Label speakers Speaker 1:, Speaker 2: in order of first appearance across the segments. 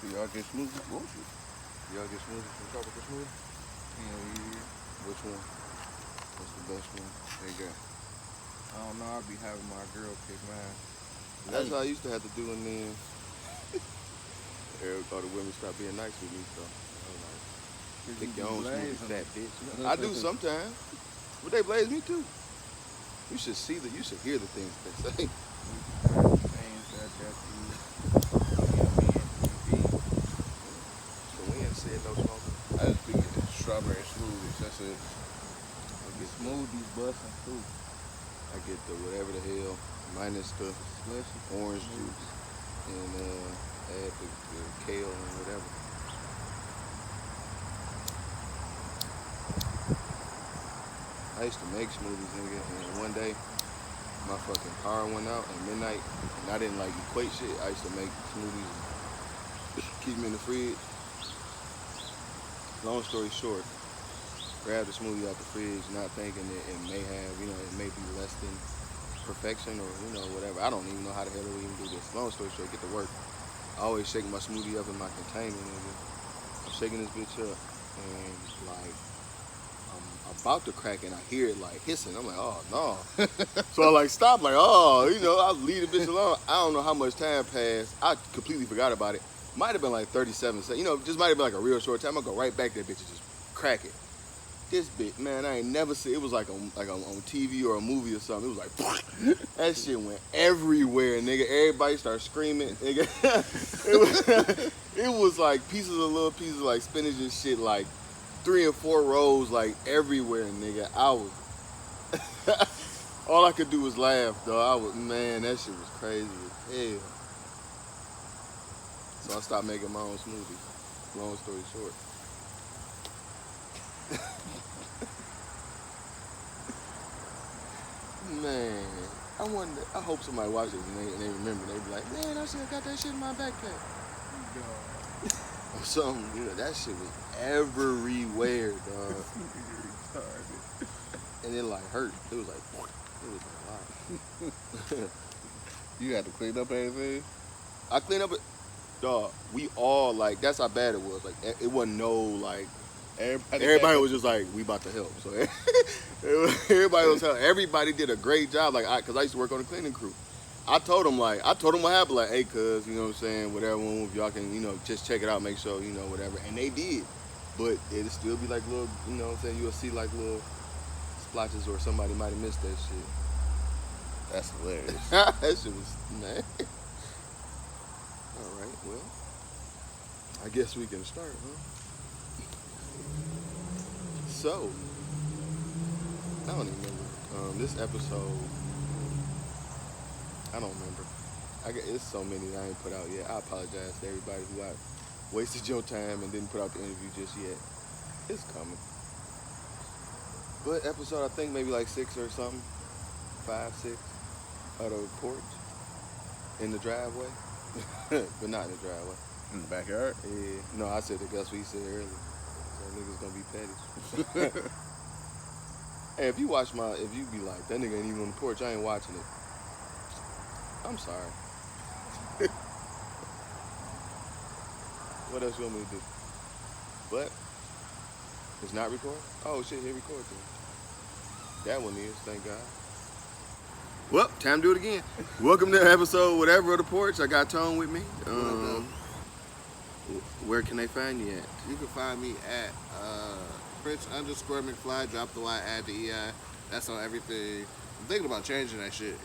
Speaker 1: Do y'all get smoothies?
Speaker 2: Bullshit. Y'all get smoothies from Tropical Smoothie?
Speaker 1: Hell yeah.
Speaker 2: Which one? What's the best one they got?
Speaker 1: I don't know. I'll be having my girl pick mine.
Speaker 2: That's how I used to have to do, and then all the women stopped being nice with me, so I was like, pick your own smoothie, fat bitch. I do sometimes, but they blaze me too. You should see you should hear the things they say.
Speaker 1: Change that WTMN
Speaker 2: So we ain't said no smoking.
Speaker 1: I just be getting strawberry smoothies. That's it. I get smoothies busting too.
Speaker 2: I get the whatever the hell, minus the
Speaker 1: Slushy
Speaker 2: orange juice, and add the kale and whatever. I used to make smoothies, nigga, and one day my fucking car went out at midnight, and I didn't like equate shit. I used to make smoothies, keep them in the fridge. Long story short, grab the smoothie out the fridge, not thinking that it may have, it may be less than perfection or, whatever. I don't even know how the hell they even do this. Long story short, get to work. I always shake my smoothie up in my container, nigga. I'm shaking this bitch up, and like, I'm about to crack it, and I hear it like hissing. I'm like, oh no. So I like stop, like, I leave the bitch alone. I don't know how much time passed. I completely forgot about it. Might have been like 37 seconds. Just might have been like a real short time. I'll go right back to that bitch and just crack it. This bitch, man, I ain't never seen. It was like on TV or a movie or something. It was like that shit went everywhere, nigga. Everybody started screaming, nigga. It was like little pieces of like spinach and shit, like 3 and 4 rows, like everywhere, nigga. I was all I could do was laugh, though. Man, that shit was crazy as hell. So I stopped making my own smoothies. Long story short. Man, I hope somebody watches and they remember. They be like, man, I should have got that shit in my backpack. Or something, that shit was everywhere, dog. And it like hurt. It was like wow.
Speaker 1: You got to clean up everything?
Speaker 2: I cleaned up it. Dog, we all like, that's how bad it was. Like, it wasn't no like, everybody was just like, we about to help. So everybody was helping. Everybody did a great job. Like, cause I used to work on the cleaning crew. I told them what happened. Like, hey, cuz, you know what I'm saying? Whatever, if y'all can, just check it out, make sure, whatever. And they did. But it'll still be like little, you know what I'm saying? You'll see like little splotches or somebody might have missed that shit.
Speaker 1: That's hilarious.
Speaker 2: That shit was, man. All right, well, I guess we can start, huh? So, I don't even remember. This episode, I don't remember. It's so many that I ain't put out yet. I apologize to everybody who I wasted your time and didn't put out the interview just yet. It's coming. But episode, I think maybe like 6 or something. 5, 6 out of the porch. In the driveway. But not in the driveway.
Speaker 1: In the backyard?
Speaker 2: Yeah. No, I said that's what he said earlier. So niggas gonna be petty. Hey, if you be like, that nigga ain't even on the porch, I ain't watching it. I'm sorry. What else you want me to do? But it's not recording? Oh shit, hit record then. That one is, thank God. Well, time to do it again. Welcome to episode whatever of the porch. I got Tone with me. Where can they find you at?
Speaker 3: You can find me at Prince_McFly, drop the Y, add the EI. That's on everything. I'm thinking about changing that shit.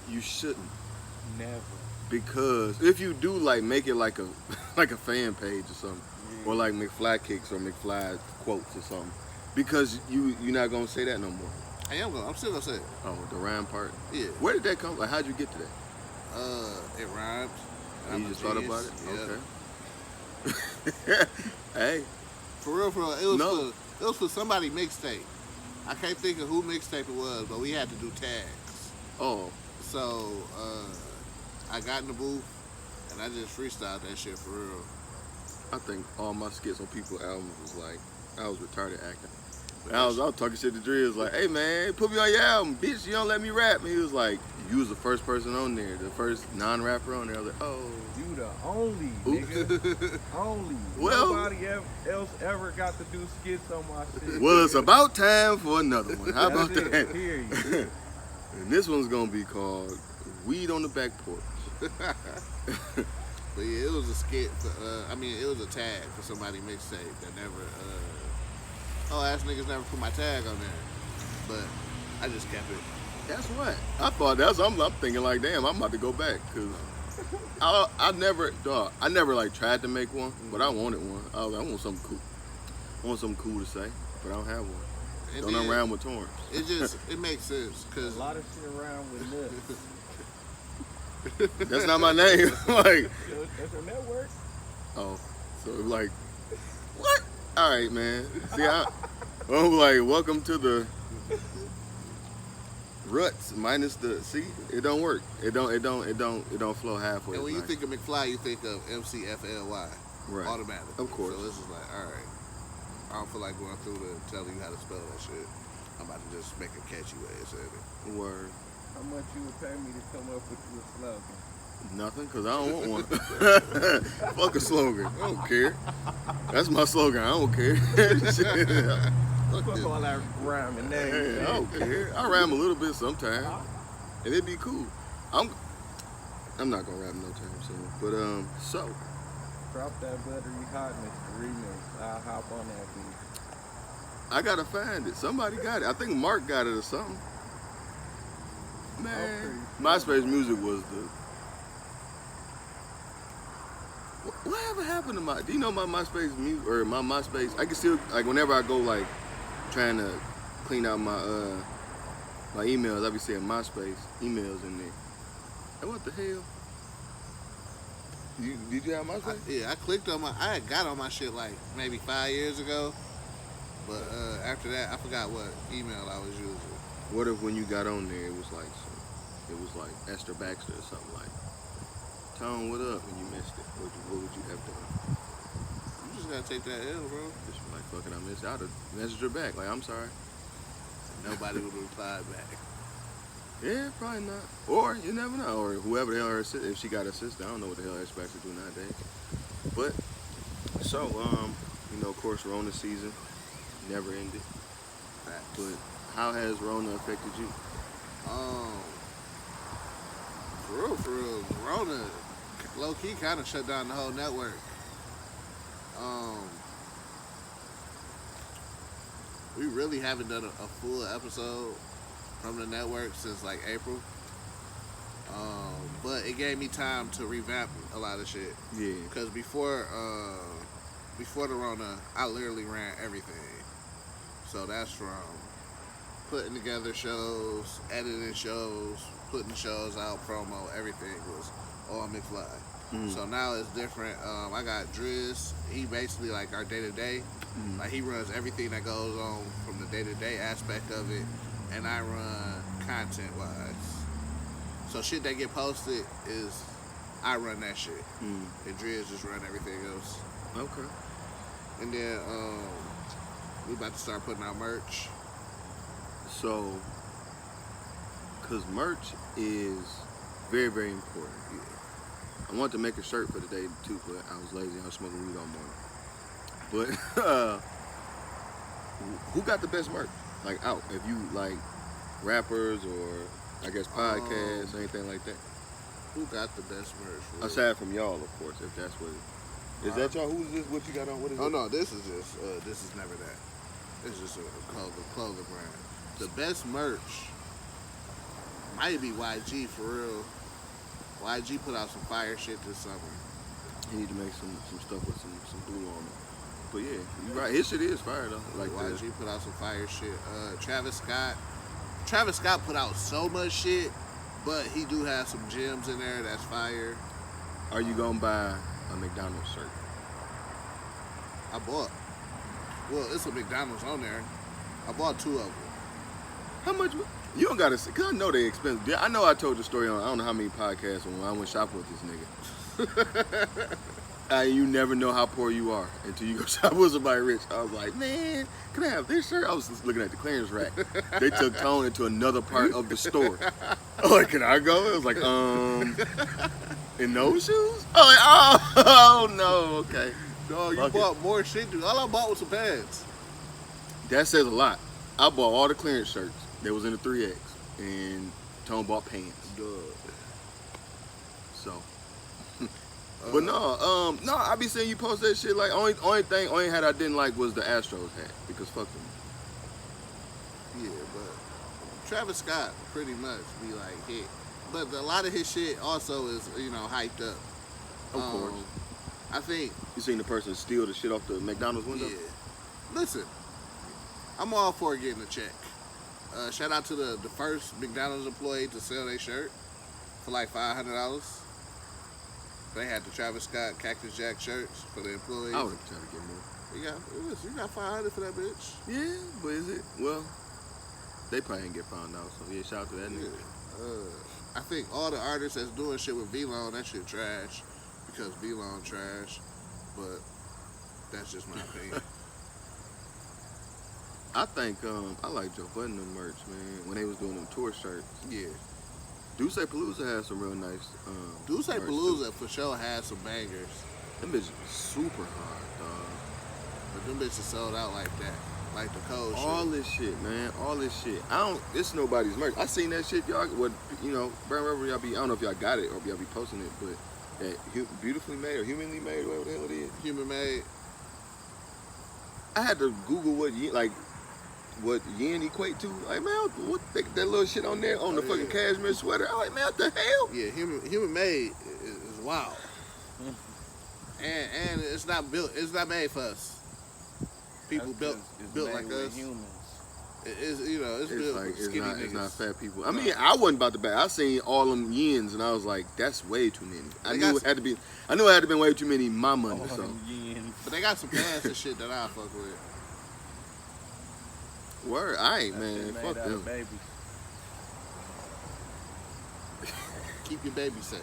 Speaker 2: You shouldn't.
Speaker 1: Never.
Speaker 2: Because if you do, like, make it like a fan page or something. Or like McFly kicks or McFly quotes or something. Because you're not gonna say that no more.
Speaker 3: I'm still gonna say it.
Speaker 2: Oh, the rhyme part?
Speaker 3: Yeah.
Speaker 2: Where did that come from? Like, how'd you get to that?
Speaker 3: It rhymes.
Speaker 2: You just thought about it?
Speaker 3: Yeah.
Speaker 2: Okay. Hey.
Speaker 3: For real, it was for somebody mixtape. I can't think of who mixtape it was, but we had to do tags.
Speaker 2: Oh.
Speaker 3: So, I got in the booth, and I just freestyled that shit for real.
Speaker 2: I think all my skits on people's albums was like, I was retarded acting. I was talking shit to Driz like, hey man, put me on your album, bitch. You don't let me rap. And he was like, you was the first person on there, the first non-rapper on there. I was like, oh.
Speaker 1: You the only nigga. Only.
Speaker 2: Well,
Speaker 1: nobody else ever got to do skits on my shit.
Speaker 2: Well, it's about time for another one. How about
Speaker 1: That's
Speaker 2: that?
Speaker 1: it, period.
Speaker 2: And this one's gonna be called Weed on the Back Porch.
Speaker 3: But yeah, it was a skit. It was a tag for somebody mixtape that never. Ass niggas never put my tag on there, but I just kept it.
Speaker 2: That's what I thought. I'm thinking like, damn, I'm about to go back because I never like tried to make one, but I wanted one. I was like, I want something cool. I want something cool to say, but I don't have one.
Speaker 3: And
Speaker 2: Don't
Speaker 3: then,
Speaker 2: around with Torrance.
Speaker 3: It makes sense because
Speaker 1: A lot of shit around with nuts.
Speaker 2: That's not my name. Like,
Speaker 1: That's your network.
Speaker 2: oh, so like, what? All right, man. See, I'm like, welcome to the ruts minus the. See, it don't work. It don't flow halfway.
Speaker 3: And when you think of McFly, you think of MCFLY.
Speaker 2: Right.
Speaker 3: Automatic.
Speaker 2: Of course.
Speaker 3: So this is like, all right. I don't feel like going through to telling you how to spell that shit. I'm about to just make a catchy way of saying it.
Speaker 2: Word.
Speaker 1: How much you would pay me to come up with you a slogan?
Speaker 2: Nothing, because I don't want one. Fuck a slogan. I don't care. That's my slogan. I don't care. Fuck
Speaker 1: Fuck
Speaker 2: this.
Speaker 1: all that rhyming names.
Speaker 2: Hey, I don't care. I rhyme a little bit sometimes, and it'd be cool. I'm not gonna rap no time soon. But so
Speaker 1: Drop that buttery hotness remix. I'll hop on that beat.
Speaker 2: I gotta find it. Somebody got it. I think Mark got it or something. Man, MySpace music was the. Whatever happened to my? Do you know my MySpace music or my MySpace? I can still like whenever I go like trying to clean out my my emails. I be seeing MySpace emails in there. And what the hell? Did you have MySpace?
Speaker 3: I clicked on I had got on my shit like maybe 5 years ago. But after that, I forgot what email I was using.
Speaker 2: What if when you got on there, it was like Esther Baxter or something like, Tone, what up? When you missed it, what would you have done?
Speaker 3: You just gotta take that L, bro.
Speaker 2: Just like, fucking, I missed it. I'd have messaged her back, like, I'm sorry.
Speaker 3: Nobody would reply back.
Speaker 2: Yeah, probably not. Or, you never know. Or whoever the hell her sister, if she got a sister, I don't know what the hell Esther Baxter do nowadays. But, so, of course, Rona season never ended. But how has Rona affected you?
Speaker 3: For real, Rona low-key kind of shut down the whole network. We really haven't done a full episode from the network since like April. But it gave me time to revamp a lot of shit.
Speaker 2: Yeah.
Speaker 3: Because before the Rona, I literally ran everything. So that's from putting together shows, editing shows, putting shows out, promo, everything was all McFly. So now it's different. I got Driz. He basically like our day-to-day. Like he runs everything that goes on from the day-to-day aspect of it. And I run content-wise. So shit that get posted is, I run that shit. And Driz just run everything else.
Speaker 2: Okay.
Speaker 3: And then we about to start putting out merch.
Speaker 2: So, because merch is very, very important. Yeah. I wanted to make a shirt for today too, but I was lazy. I was smoking weed all morning. But who got the best merch? Like out? If you like rappers or I guess podcasts, anything like that.
Speaker 3: Who got the best merch?
Speaker 2: Aside from y'all, of course, if that's what. Is that y'all? Who's this? What you got on? What is it?
Speaker 3: Oh no, this is just this is never that. It's just a clothing brand. The best merch might be YG for real. YG put out some fire shit this summer.
Speaker 2: You need to make some stuff with some blue on it. But yeah, you're right. His shit is fire though. Like
Speaker 3: YG put out some fire shit. Travis Scott put out so much shit, but he do have some gems in there that's fire.
Speaker 2: Are you gonna buy a McDonald's shirt?
Speaker 3: I bought. Well, it's a McDonald's on there. I bought 2 of them.
Speaker 2: How much? You don't gotta say, cause I know they expensive. Yeah, I know I told the story on I don't know how many podcasts when I went shopping with this nigga. You never know how poor you are until you go shop with somebody rich. I was like, man, can I have this shirt? I was just looking at the clearance rack. They took Tone into another part of the store. I was like, can I go? It was like, in those shoes? I was like, oh no, okay.
Speaker 3: No, you
Speaker 2: Fuck
Speaker 3: bought more shit, dude. All I bought was some pants.
Speaker 2: That says a lot. I bought all the clearance shirts that was in the 3X, and Tone bought pants. So, but no, I be seeing you post that shit. Like, only hat I didn't like was the Astros hat, because fuck them.
Speaker 3: Yeah, but Travis Scott pretty much be like hit. But a lot of his shit also is, hyped up.
Speaker 2: Of course.
Speaker 3: I think.
Speaker 2: You seen the person steal the shit off the McDonald's window?
Speaker 3: Yeah. Listen, I'm all for getting a check. Shout out to the first McDonald's employee to sell their shirt for like $500. They had the Travis Scott Cactus Jack shirts for the employees.
Speaker 2: I would have tried to get more.
Speaker 3: You got $500 for that bitch.
Speaker 2: Yeah, but is it? Well, they probably ain't get found out. So yeah, shout out to that nigga.
Speaker 3: I think all the artists that's doing shit with V-Lone, that shit trash because V-Lone trash. But that's just my opinion.
Speaker 2: I think I like Joe Budden merch, man. When they was doing them tour shirts.
Speaker 3: Yeah.
Speaker 2: Duce Palooza has some real nice.
Speaker 3: Duce Palooza for sure has some bangers.
Speaker 2: Them bitches super hard, dog.
Speaker 3: But them bitches sold out like that, like the cold shit.
Speaker 2: All this shit, man. All this shit. It's nobody's merch. I seen that shit, y'all. What Brown Rubber, y'all be. I don't know if y'all got it or if y'all be posting it, but that beautifully made or humanly made, whatever the hell it is.
Speaker 3: Human made.
Speaker 2: I had to Google what yen equate to. Like, man, what that little shit on there on the fucking cashmere sweater? I'm like, man, what the hell?
Speaker 3: Yeah, human made is wild. And it's not built. It's not made for us. People built like us.
Speaker 1: Humans.
Speaker 3: It's built
Speaker 2: like,
Speaker 3: for skinny niggas.
Speaker 2: It's not fat people. I mean, I wasn't about to buy. I seen all them yens and I was like, that's way too many. I knew it had to be way too many my money. So.
Speaker 3: But they got some pants and shit that I fuck with.
Speaker 2: Word, man. Fuck them.
Speaker 3: Keep your baby safe.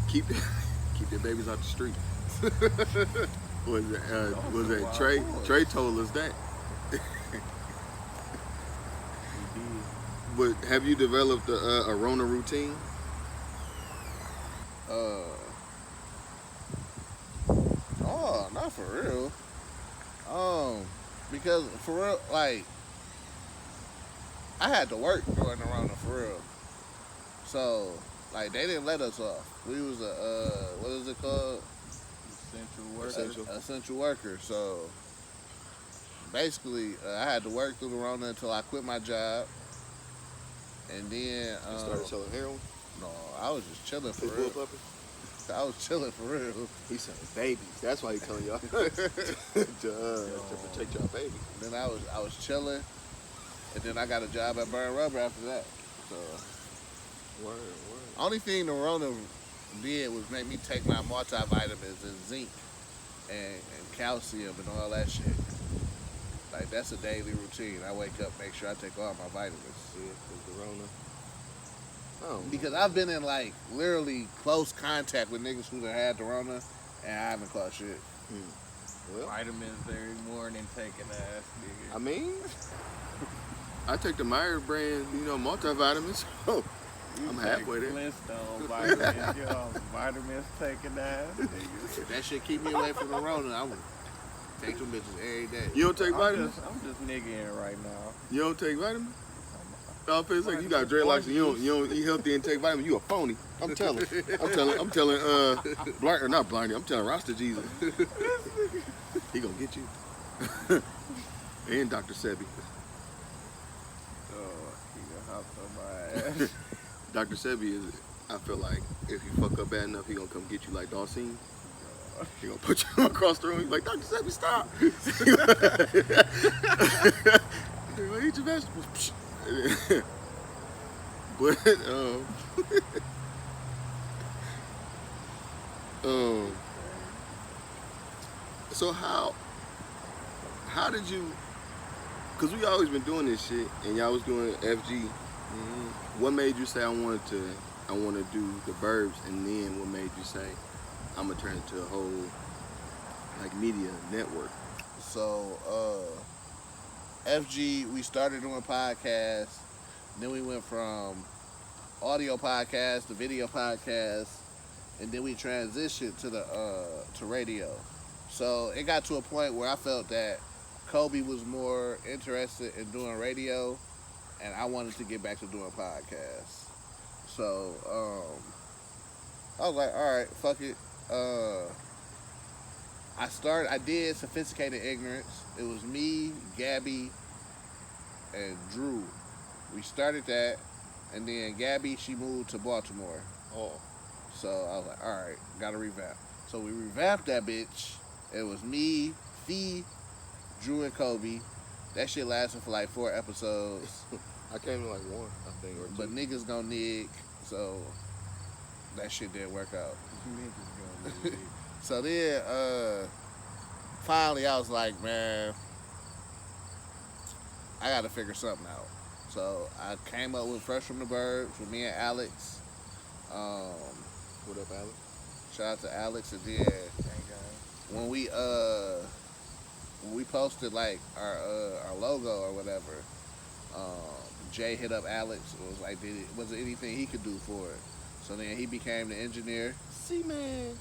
Speaker 2: Keep your babies out the street. was that Trey? Trey told us that. But have you developed a Rona routine?
Speaker 3: Not for real. Because for real, like, I had to work during the Rona for real. So, like, they didn't let us off. We was what is it called? Essential worker. So, basically, I had to work through the Rona until I quit my job. And then
Speaker 2: started selling heroin?
Speaker 3: No, I was just chilling for real. I was chilling for real.
Speaker 2: He's selling babies. That's why he's telling y'all to protect y'all babies.
Speaker 3: Then I was chilling, and then I got a job at Burn Rubber after that. So,
Speaker 2: word.
Speaker 3: Only thing the Rona did was make me take my multivitamins and zinc and calcium and all that shit. Like, that's a daily routine. I wake up, make sure I take all my vitamins.
Speaker 2: Yeah, because the Rona.
Speaker 3: Because I've been in, like, literally close contact with niggas who done had the Rona, and I haven't caught shit.
Speaker 1: Well, vitamins every morning, taking ass, nigga.
Speaker 2: I mean, I take the Meyer brand, multivitamins. Oh, I'm halfway there.
Speaker 1: Flintstone vitamins, vitamins taking ass, nigga.
Speaker 3: If that shit keep me away from the Rona, I would take them bitches every day.
Speaker 2: You don't take vitamins?
Speaker 1: I'm just niggaing right now.
Speaker 2: You don't take vitamins? I feel like you got dreadlocks and you don't eat healthy and take vitamins. You a phony. I'm telling I'm telling Rasta Jesus. He gonna get you. And Dr. Sebi.
Speaker 1: Oh, he gonna hop on my ass.
Speaker 2: Dr. Sebi is, I feel like if you fuck up bad enough, he gonna come get you like Dawson. He gonna put you across the room. He's like, Dr. Sebi, stop. He gonna eat your vegetables. But so how did you? Cause we always been doing this shit, and y'all was doing FG. Mm-hmm. What made you say I want to do the Burbs, and then what made you say I'm gonna turn it to a whole like media network.
Speaker 3: So, FG, we started doing podcasts. Then we went from audio podcasts to video podcasts, and then we transitioned to radio. So it got to a point where I felt that Kobe was more interested in doing radio, and I wanted to get back to doing podcasts. So I was like, all right, fuck it. I did Sophisticated Ignorance. It was me, Gabby, and Drew. We started that, and then Gabby, she moved to Baltimore.
Speaker 2: Oh.
Speaker 3: So I was like, all right, gotta revamp. So we revamped that bitch. It was me, Fee, Drew, and Kobe. That shit lasted for like 4 episodes.
Speaker 2: I came to like 1, I think, or 2.
Speaker 3: But niggas gon' nig, so that shit didn't work out.
Speaker 1: Niggas gonna
Speaker 3: So then, finally I was like, man, I gotta figure something out. So I came up with Fresh from the Burbs with me and Alex.
Speaker 2: What up, Alex?
Speaker 3: Shout out to Alex. And then when we posted like our logo or whatever, Jay hit up Alex and was like, was there anything he could do for it? So then he became the engineer.
Speaker 2: C-Man.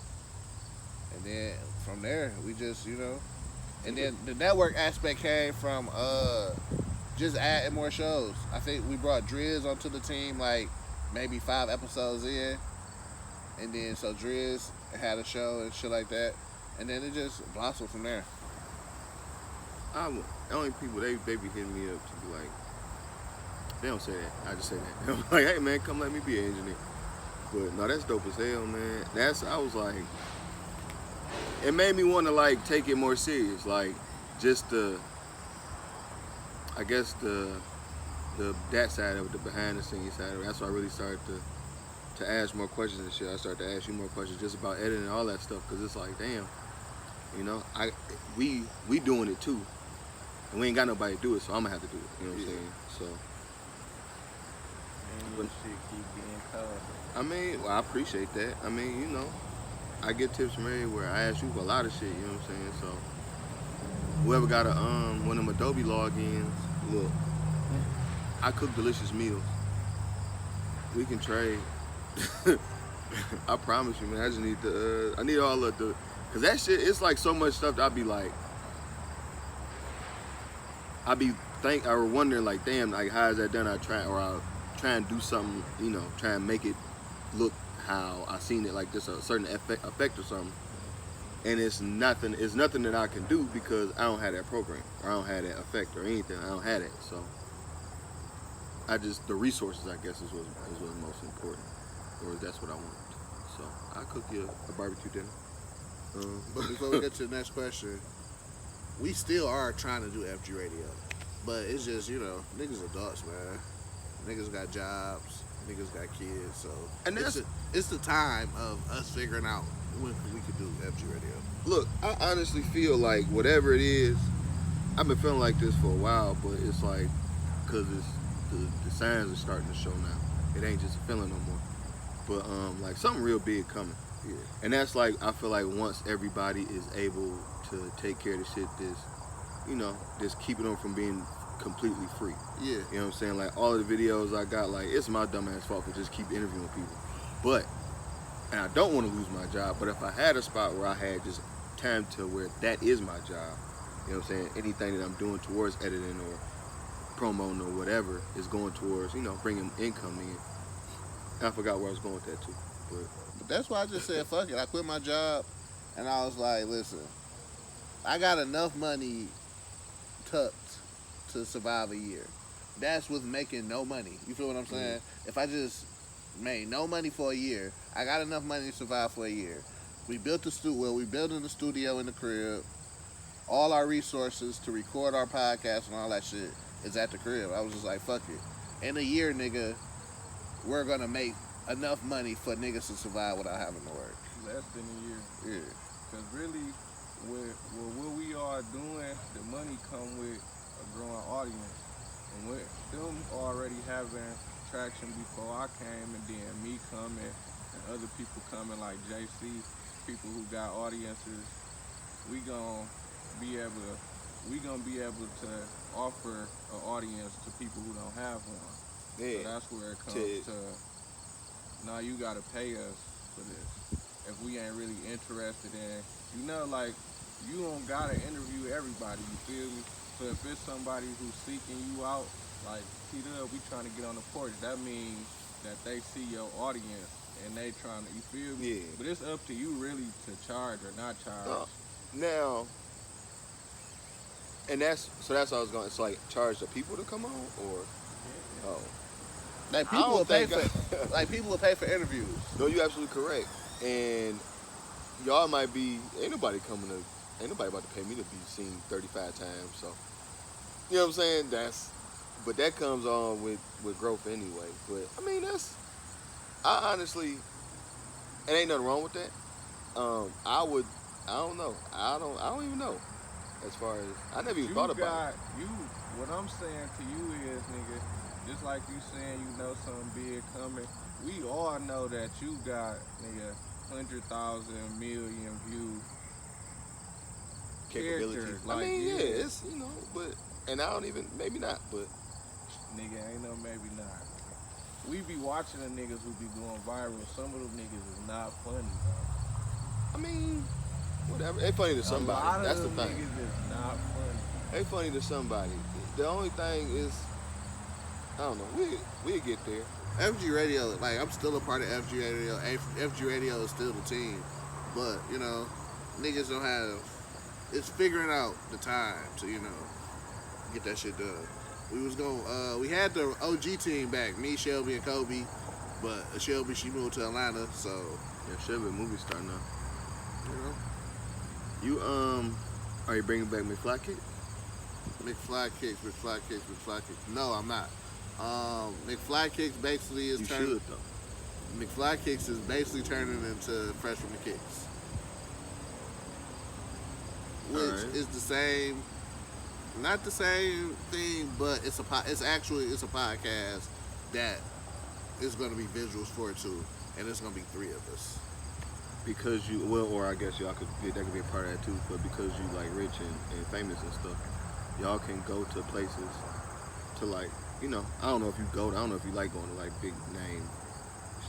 Speaker 3: And then from there, we just, and then the network aspect came from just adding more shows. I think we brought Driz onto the team like maybe 5 episodes in. And then so Driz had a show and shit like that. And then it just blossomed from there.
Speaker 2: Only people, they be hitting me up to be like, they don't say that. I just say that. I'm like, hey man, come let me be an engineer. But no, that's dope as hell, man. I was like, it made me want to like take it more serious. Like just I guess that side of it, the behind the scenes side of it. That's why I really started to ask more questions and shit. I started to ask you more questions just about editing and all that stuff. Cause it's like, damn, we doing it too. And we ain't got nobody to do it, so I'm gonna have to do it. You know what I'm saying? So.
Speaker 1: But shit keep being covered.
Speaker 2: I mean, well, I appreciate that. I mean, I get tips from everywhere. I ask you for a lot of shit, you know what I'm saying? So, whoever got one of them Adobe logins, look, I cook delicious meals. We can trade. I promise you, man. I just need I need all of the, cause that shit, it's like so much stuff that I wondering like, damn, like how is that done? I'll try and do something, try and make it look how I seen it, like this a certain effect or something. And it's nothing that I can do because I don't have that program or I don't have that effect or anything. I don't have it. So the resources, I guess, is what's most important, or that's what I want. So I cook you a barbecue dinner.
Speaker 3: But before we get to the next question, we still are trying to do FG Radio, but it's just, niggas adults, man. Niggas got jobs, niggas got kids, so
Speaker 2: and
Speaker 3: it's the time of us figuring out when we could do FG Radio.
Speaker 2: Look, I honestly feel like whatever it is, I've been feeling like this for a while, but it's like, cause the signs are starting to show now. It ain't just a feeling no more. But like something real big coming.
Speaker 3: Yeah.
Speaker 2: And that's like, I feel like once everybody is able to take care of the shit just keeping them from being completely free.
Speaker 3: Yeah.
Speaker 2: You know what I'm saying? Like all of the videos I got, like it's my dumb ass fault for just keep interviewing people. And I don't want to lose my job, but if I had a spot where I had just time to where that is my job, you know what I'm saying? Anything that I'm doing towards editing or promoting or whatever is going towards, bringing income in. And I forgot where I was going with that too.
Speaker 3: But that's why I just said, fuck it. I quit my job and I was like, listen, I got enough money tucked to survive a year. That's with making no money. You feel what I'm saying? Mm-hmm. If I just made no money for a year, I got enough money to survive for a year. We built we building the studio in the crib. All our resources to record our podcast and all that shit is at the crib. I was just like, fuck it. In a year, nigga, we're gonna make enough money for niggas to survive without having to work.
Speaker 1: Less than a year.
Speaker 3: Yeah.
Speaker 1: Cause really, what we are doing, the money come with a growing audience. And with them already having traction before I came, and then me coming and other people coming like JC, people who got audiences, we gonna be able to offer an audience to people who don't have one.
Speaker 2: Yeah.
Speaker 1: So that's where it comes to. Now you gotta pay us for this. If we ain't really interested in, like you don't gotta interview everybody. You feel me? So if it's somebody who's seeking you out, like T-Dub, we trying to get on the porch. That means that they see your audience and they trying to. You feel me?
Speaker 2: Yeah.
Speaker 1: But it's up to you really to charge or not charge.
Speaker 2: Now, and that's what I was going. It's like charge the people to come on, or
Speaker 3: Like people will pay for interviews.
Speaker 2: No, you're absolutely correct. And y'all might be ain't nobody about to pay me to be seen 35 times. So you know what I'm saying? But that comes on with growth anyway. But I mean I honestly, it ain't nothing wrong with that. I don't know. I don't even know. As far as I never even thought about it.
Speaker 1: What I'm saying to you is, nigga, just like you saying you know something big coming, we all know that you got, nigga, 100,000 million view
Speaker 2: Capabilities.
Speaker 1: Like,
Speaker 2: I mean, yeah, it's but and I don't even maybe not, but
Speaker 1: nigga, ain't no maybe not. We be watching the niggas who be going viral. Some of them niggas is not funny, though.
Speaker 2: I mean, whatever. They funny to somebody. That's the thing.
Speaker 1: Niggas is not funny.
Speaker 2: They funny to somebody. The only thing is, I don't know. We'll get there.
Speaker 3: FG Radio, like I'm still a part of FG Radio. FG Radio is still the team, but niggas don't have. It's figuring out the time to get that shit done. We had the OG team back, me, Shelby, and Kobe, but Shelby she moved to Atlanta, so
Speaker 2: yeah, Shelby a movie star now. You are you bringing back McFly Kick?
Speaker 3: McFly Kicks. No, I'm not. McFly Kicks basically is turning.
Speaker 2: You should though.
Speaker 3: McFly Kicks is basically turning into Fresh from the Kicks, which is the same. Not the same thing, but it's a podcast that is going to be visuals for it too, and it's going to be 3 of us.
Speaker 2: Because or I guess that could be a part of that too, but because you like rich and famous and stuff, y'all can go to places to like, I don't know if you like going to like big name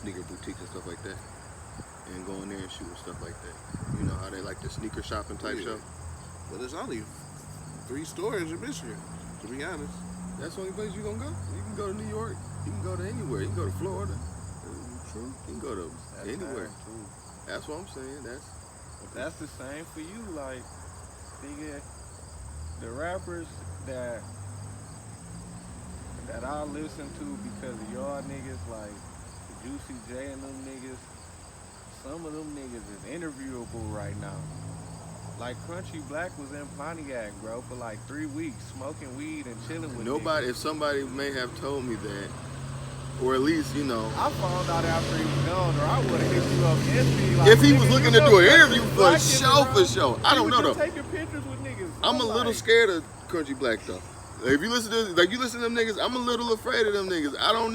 Speaker 2: sneaker boutiques and stuff like that, and going there and shooting stuff like that. You know how they like the sneaker shopping type show?
Speaker 3: But there's only 3 stores in Michigan, to be honest.
Speaker 2: That's the only place you gonna go? You can go to New York. You can go to anywhere. You can go to Florida. True. You can go to anywhere. That's what I'm saying.
Speaker 1: That's the same for you. Like, nigga, the rappers that I listen to because of y'all niggas, like Juicy J and them niggas, some of them niggas is interviewable right now. Like Crunchy Black was in Pontiac, bro, for like 3 weeks, smoking weed and chilling with
Speaker 2: nobody.
Speaker 1: niggas.
Speaker 2: If somebody may have told me that, or at least
Speaker 1: I found out after he was gone, or I would have hit you up instantly. Like,
Speaker 2: if he was looking to do an interview for sure. I don't know though.
Speaker 1: Taking pictures with niggas.
Speaker 2: I'm a little scared of Crunchy Black though. If you listen to them niggas, I'm a little afraid of them niggas. I don't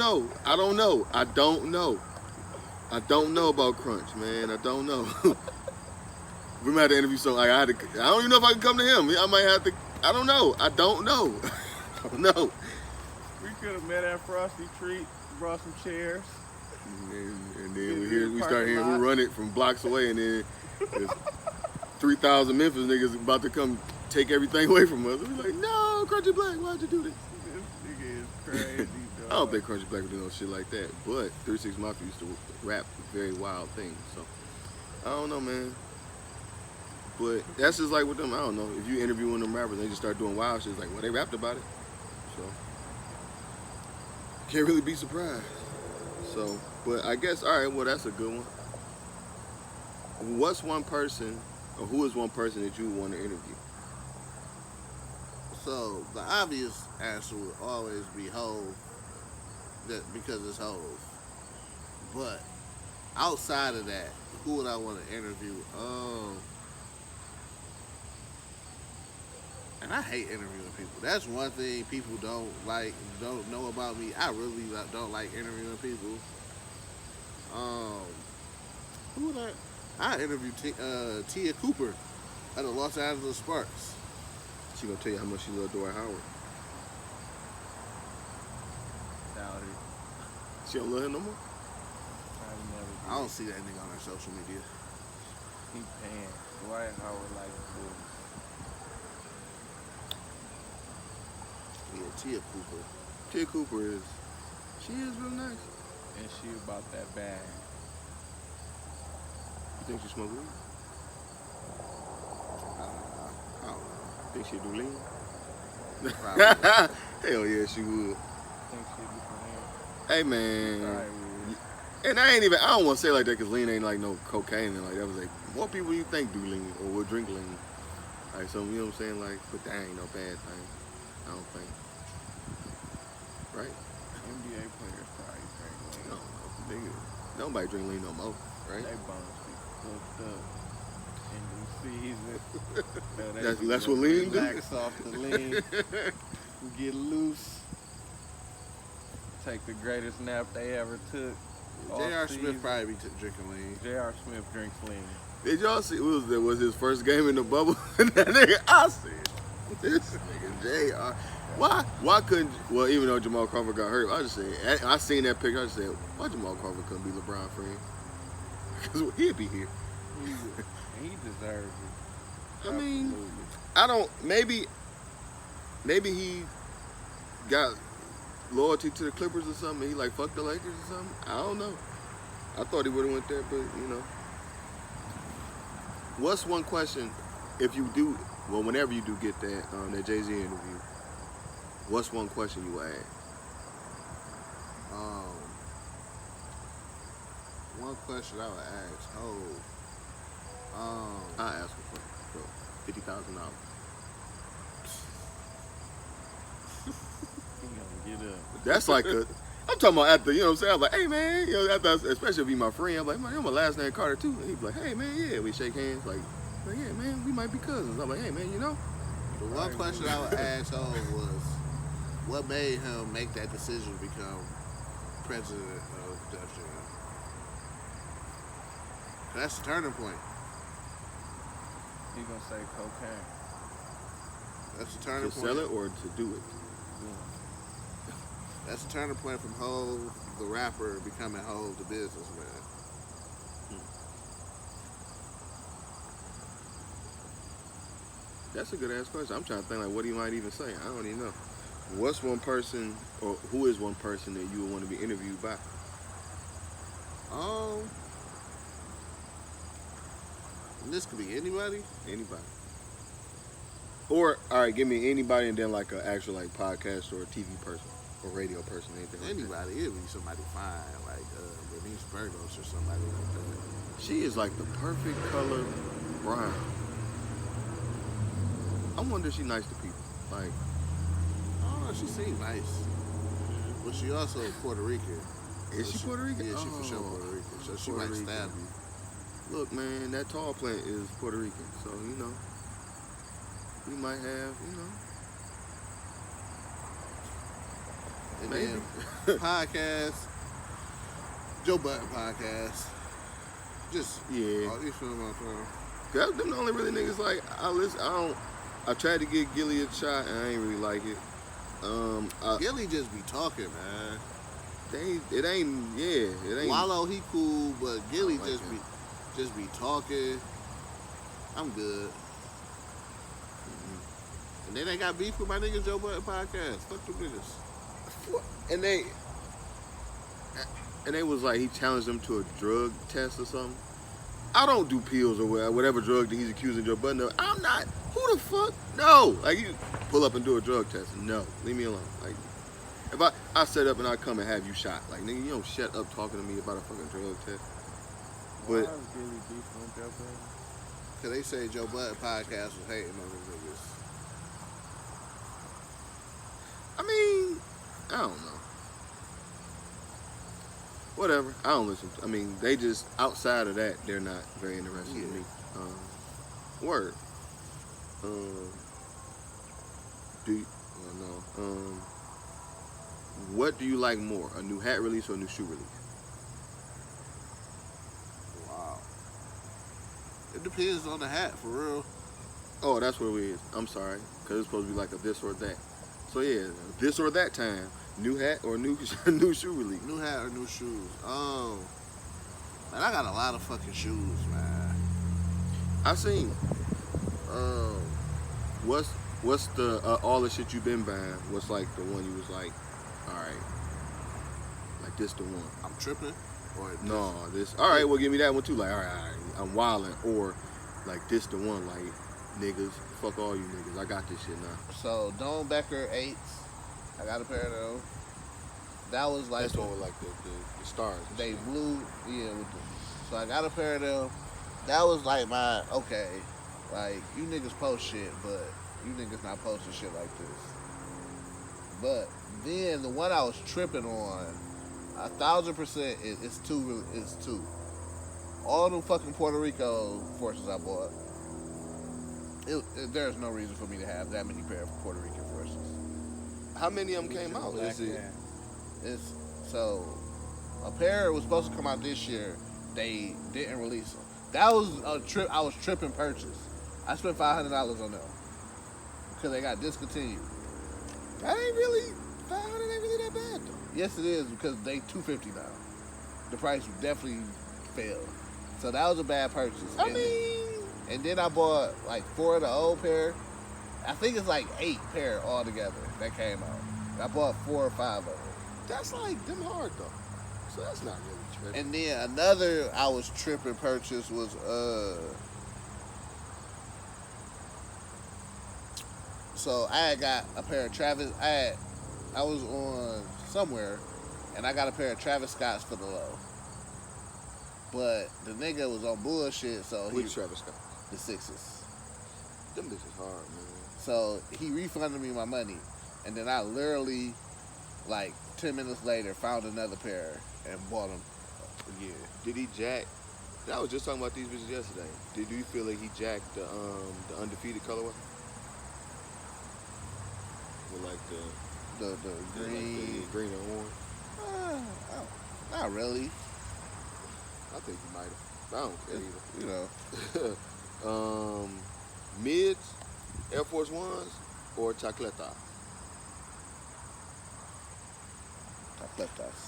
Speaker 2: know about Crunch, man. I don't know. We might have to interview something. I don't even know if I can come to him. I might have to. I don't know. I don't know.
Speaker 1: We could have met at Frosty Treat, brought some chairs.
Speaker 2: And then we start hearing who run it from blocks away, and then there's 3,000 Memphis niggas about to come take everything away from us. We're like, no, Crunchy Black, why'd you do this?
Speaker 1: This nigga is crazy, dog.
Speaker 2: I don't think Crunchy Black would do no shit like that. But 36 Mafia used to rap very wild things. So, I don't know, man. But that's just like with them, I don't know. If you interview one of them rappers, they just start doing wild shit. It's like, well, they rapped about it. So, can't really be surprised. So, but I guess, all right, well, that's a good one. What's one person, or who is one person that you want to interview?
Speaker 3: So, the obvious answer would always be Hov, because it's Hov. But, outside of that, who would I want to interview? And I hate interviewing people. That's one thing people don't know about me. I really don't like interviewing people. Who would I interviewed Tia Cooper at the Los Angeles Sparks.
Speaker 2: She gonna tell you how much she loved Dwight Howard.
Speaker 1: Doubt it.
Speaker 2: She don't love him no more?
Speaker 1: Probably never
Speaker 3: I don't see that nigga on her social media.
Speaker 1: He paying. Dwight Howard like this.
Speaker 3: Yeah, Tia Cooper.
Speaker 2: Tia Cooper is. She is real nice.
Speaker 1: And she about that bag.
Speaker 2: You think she smoke weed?
Speaker 3: I don't know.
Speaker 2: Think she do lean?
Speaker 3: Probably.
Speaker 2: Hell yeah, she would.
Speaker 1: Think she be from here.
Speaker 2: Hey man.
Speaker 1: Alright,
Speaker 2: And I don't want to say like that because lean ain't like no cocaine and like that. Was like more people you think do lean or would drink lean. Like so, you know what I'm saying? Like, but that ain't no bad thing. I don't think. Right?
Speaker 1: NBA players probably drink lean.
Speaker 2: No, nigga. Nobody drink lean no more, right?
Speaker 1: They bones be cooked up in the season. So they
Speaker 2: That's
Speaker 1: be
Speaker 2: what lean do?
Speaker 1: relax off the lean. Get loose. Take the greatest nap they ever took.
Speaker 3: J.R. Smith probably be drinking lean.
Speaker 1: J.R. Smith drinks lean.
Speaker 2: Did y'all see? Was his first game in the bubble? That nigga, I said, this nigga J.R. Why couldn't? Well, even though Jamal Crawford got hurt, I just said I seen that picture. I just said, why Jamal Crawford couldn't be LeBron friend? Because he'd be here.
Speaker 1: He deserves it.
Speaker 2: I mean,
Speaker 1: Absolutely.
Speaker 2: I don't. Maybe he got loyalty to the Clippers or something. He like fucked the Lakers or something. I don't know. I thought he would have went there, but you know. What's one question if you do? Well, whenever you do get that Jay-Z interview, what's one question you would ask?
Speaker 3: One question I would ask.
Speaker 2: I ask him for $50,000.
Speaker 1: He gonna get up.
Speaker 2: That's like a. I'm talking about after, you know what I'm saying? I'm like, hey man, you know, after, especially if he my friend, I'm like, man, my last name Carter too. And he'd be like, hey man, yeah, we shake hands, like yeah man, we might be cousins. I'm like, hey man, you know.
Speaker 3: The one question I would ask was, what made him make that decision to become president of Def Jam? That's the turning point.
Speaker 1: He gonna say cocaine.
Speaker 3: That's the turning
Speaker 2: To
Speaker 3: point.
Speaker 2: sell it or to do it?
Speaker 3: That's the turning point from Hov, the rapper, becoming Hov, the businessman.
Speaker 2: That's a good ass question. I'm trying to think like what he might even say. I don't even know. What's one person or who is one person that you would want to be interviewed by?
Speaker 3: This could be anybody.
Speaker 2: Anybody. Or all right, give me anybody and then like an actual like podcast or a TV person or radio person, anything like that.
Speaker 3: Anybody. It'd be somebody fine, like Denise Burgos or somebody like that.
Speaker 2: She is like the perfect color brown. I wonder if she's nice to people. Like,
Speaker 3: I don't know. She seems nice, but she also Puerto Rican.
Speaker 2: is she Puerto Rican?
Speaker 3: Yeah, she for sure Puerto Rican. So she
Speaker 2: Puerto
Speaker 3: might
Speaker 2: Rican.
Speaker 3: stab you.
Speaker 2: Look, man, that tall plant is Puerto Rican, so you know, we might have, you know,
Speaker 3: And
Speaker 2: maybe.
Speaker 3: then podcast, Joe Budden podcast. Just
Speaker 2: Yeah.
Speaker 3: you feel my phone.
Speaker 2: Cause them the only really niggas like I listen. I tried to get Gilly a shot and I ain't really like it.
Speaker 3: Gilly just be talking, man.
Speaker 2: It ain't.
Speaker 3: Wallow, he cool, but Gilly
Speaker 2: I like him.
Speaker 3: just be talking. I'm good. And then they got beef with my nigga Joe Budden podcast. Fuck them niggas.
Speaker 2: And they was like he challenged them to a drug test or something. I don't do pills or whatever drug that he's accusing Joe Budden of. I'm not. Who the fuck? No. Like you pull up and do a drug test. No. Leave me alone. Like if I set up and I come and have you shot. Like nigga, you don't shut up talking to me about a fucking drug test.
Speaker 1: Why
Speaker 2: But
Speaker 1: is Gilly beefing with Joe Budden?
Speaker 3: Cause they say Joe Budden podcast was hating on them niggas.
Speaker 2: I mean, I don't know. Whatever. I don't listen. I mean, they just outside of that, they're not very interested in me. Word. What do you like more, a new hat release or a new shoe release?
Speaker 3: Wow. It depends on the hat, for real.
Speaker 2: Oh, that's what it is. I'm sorry, because it's supposed to be like a this or that. So yeah, this or that time. New hat or new new shoe release.
Speaker 3: New hat or new shoes. Man, I got a lot of fucking shoes, man.
Speaker 2: I seen. What's the all the shit you been buying? What's like the one you was like, all right, like this the one?
Speaker 3: I'm tripping. Or
Speaker 2: No, this. All right, well give me that one too. Like all right, I'm wilding. Or like this the one. Like niggas, fuck all you niggas. I got this shit now.
Speaker 3: So Don Becker 8s. I got a pair of those. That was like
Speaker 2: That's the one with like the stars. and
Speaker 3: they
Speaker 2: shit.
Speaker 3: blue, yeah. So I got a pair of them. That was like my okay. Like you niggas post shit, but you niggas not posting shit like this. But then the one I was tripping on, 1,000% it's two. It's two. All them fucking Puerto Rico forces I bought. There's no reason for me to have that many pair of Puerto Rican forces.
Speaker 2: How many of them came out? Is it?
Speaker 3: It's so a pair was supposed to come out this year. They didn't release them. That was a trip. I was tripping purchase. I spent $500 on them because they got discontinued.
Speaker 2: That ain't really 500. Ain't really that bad though.
Speaker 3: Yes, it is because they $250 now. The price definitely fell. So that was a bad purchase. And then I bought like 4 of the old pair. I think it's like 8 pair altogether that came out. I bought 4 or 5 of them.
Speaker 2: That's like them hard though. So that's not really tripping.
Speaker 3: And then another I was tripping purchase was so I had got a pair of Travis. I was on somewhere and I got a pair of Travis Scotts for the low. But the nigga was on bullshit, so
Speaker 2: Which Travis Scott?
Speaker 3: the 6s.
Speaker 2: Them bitches hard, man.
Speaker 3: So he refunded me my money, and then I literally, like 10 minutes later, found another pair and bought them again.
Speaker 2: Did he jack? I was just talking about these bitches yesterday. Do you feel like he jacked the undefeated colorway? With like
Speaker 3: The green,
Speaker 2: like the green and orange?
Speaker 3: not really.
Speaker 2: I think he might have. I don't care either.
Speaker 3: You know,
Speaker 2: Mids, Air Force Ones, or Chacleta?
Speaker 3: Chacletas.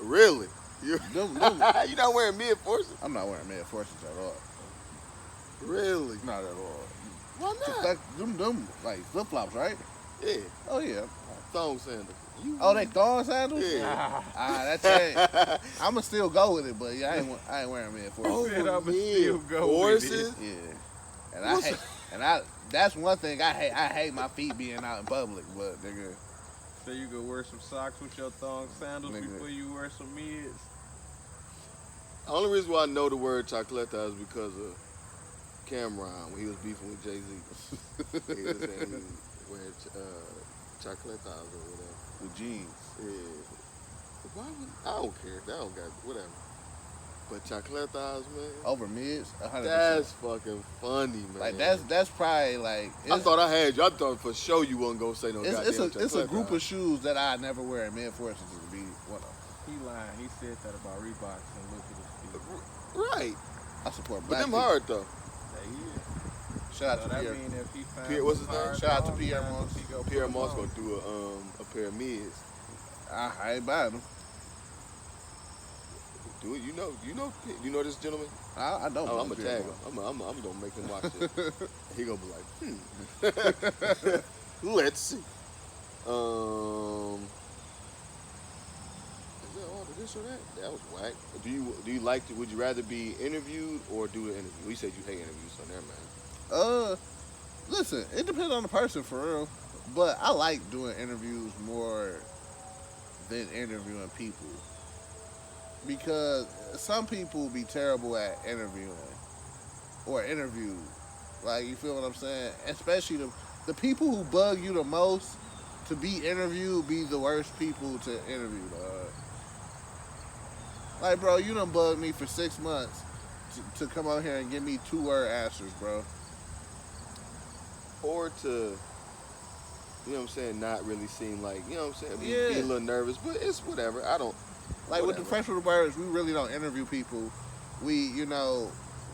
Speaker 2: Really? You're
Speaker 3: Them-
Speaker 2: not wearing mid forces?
Speaker 3: I'm not wearing mid forces at all.
Speaker 2: Really?
Speaker 3: Not at all.
Speaker 2: Why not?
Speaker 3: Them like flip flops, right?
Speaker 2: Yeah,
Speaker 3: Oh yeah.
Speaker 2: thong sandals.
Speaker 3: Oh, they thong sandals?
Speaker 2: Yeah.
Speaker 3: That changed. I'ma still go with it, but yeah, I ain't wearing mid forces.
Speaker 2: Oh,
Speaker 1: Said I'ma
Speaker 2: mid
Speaker 1: still go with
Speaker 2: forces?
Speaker 3: Yeah. And that's one thing I hate. I hate my feet being out in public, but nigga.
Speaker 1: So you could wear some socks with your thong sandals
Speaker 3: Nigga.
Speaker 1: before you wear some mids.
Speaker 2: The only reason why I know the word Chacleta is because of Cameron when he was beefing with Jay-Z. He was saying he was wearing Chacletas or whatever.
Speaker 3: With jeans.
Speaker 2: Yeah. Why would I don't care. That don't got whatever. But Chacletas, man.
Speaker 3: Over mids, 100%.
Speaker 2: That's fucking funny, man.
Speaker 3: Like that's probably like
Speaker 2: I thought I had you. I thought for sure you wasn't gonna say no
Speaker 3: it's
Speaker 2: goddamn
Speaker 3: a
Speaker 2: Chacletas.
Speaker 3: group of shoes that I never wear in mid forces to be one of them.
Speaker 1: He lying. He said that about Reeboks and look at his feet.
Speaker 2: Right.
Speaker 3: I support
Speaker 2: But
Speaker 3: black
Speaker 2: them
Speaker 3: people.
Speaker 2: hard though.
Speaker 1: That he is.
Speaker 3: Shout out
Speaker 1: So
Speaker 3: to
Speaker 1: that
Speaker 3: Pierre.
Speaker 1: mean if he found
Speaker 2: Pierre- what's his
Speaker 1: some
Speaker 2: name?
Speaker 1: hard
Speaker 3: Shout out to
Speaker 1: thong
Speaker 3: Pierre
Speaker 1: sandals,
Speaker 3: Moss.
Speaker 1: he go
Speaker 2: Pierre
Speaker 1: put 'em
Speaker 2: Moss
Speaker 1: on.
Speaker 2: gonna do a pair of mids.
Speaker 3: I ain't buying them.
Speaker 2: Do it. You know this gentleman?
Speaker 3: I don't.
Speaker 2: Oh, I'm
Speaker 3: know
Speaker 2: gonna
Speaker 3: Pierre
Speaker 2: tag him.
Speaker 3: Moss.
Speaker 2: I'm gonna make him watch it. He gonna be like, let's see. Is that all the this or that? That was whack. Do you like to? Would you rather be interviewed or do the interview? You said you hate interviews, so never mind.
Speaker 3: Listen, it depends on the person for real, but I like doing interviews more than interviewing people because some people be terrible at interviewing or interviewed. Like, you feel what I'm saying? Especially the people who bug you the most to be interviewed be the worst people to interview, dog. Like, bro, you done bugged me for 6 months to come out here and give me 2-word answers, bro.
Speaker 2: Or to, you know what I'm saying, not really seem like, you know what I'm saying, be
Speaker 3: Yeah.
Speaker 2: a little nervous, but it's whatever. I don't.
Speaker 3: Like with the
Speaker 2: whatever.
Speaker 3: Fresh with the Birds, we really don't interview people. We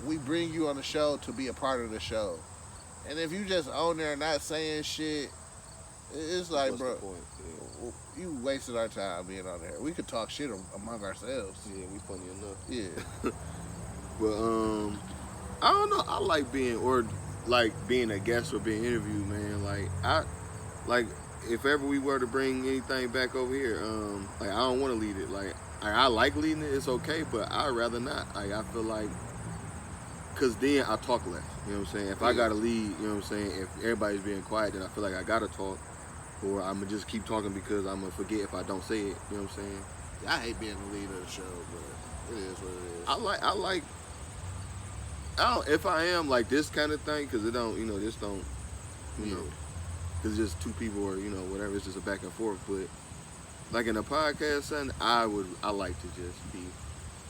Speaker 3: we bring you on the show to be a part of the show. And if you just on there not saying shit, it's like,
Speaker 2: What's
Speaker 3: bro,
Speaker 2: the point? Yeah.
Speaker 3: you wasted our time being on there. We could talk shit among ourselves.
Speaker 2: Yeah, we funny enough.
Speaker 3: Yeah.
Speaker 2: But I don't know. I like being a guest or being interviewed, man. Like if ever we were to bring anything back over here, like I don't want to lead it. Like I like leading it. It's okay, but I'd rather not. Like I feel like, cause then I talk less. You know what I'm saying? If I gotta lead, you know what I'm saying? If everybody's being quiet, then I feel like I gotta talk, or I'm gonna just keep talking because I'm gonna forget if I don't say it. You know what I'm saying?
Speaker 3: I hate being the lead of the show, but it is what it is.
Speaker 2: I don't, if I am like this kind of thing, because it don't, you know, this don't, you know, because it's just two people or, you know, whatever, it's just a back and forth. But like in a podcast, son, I like to just be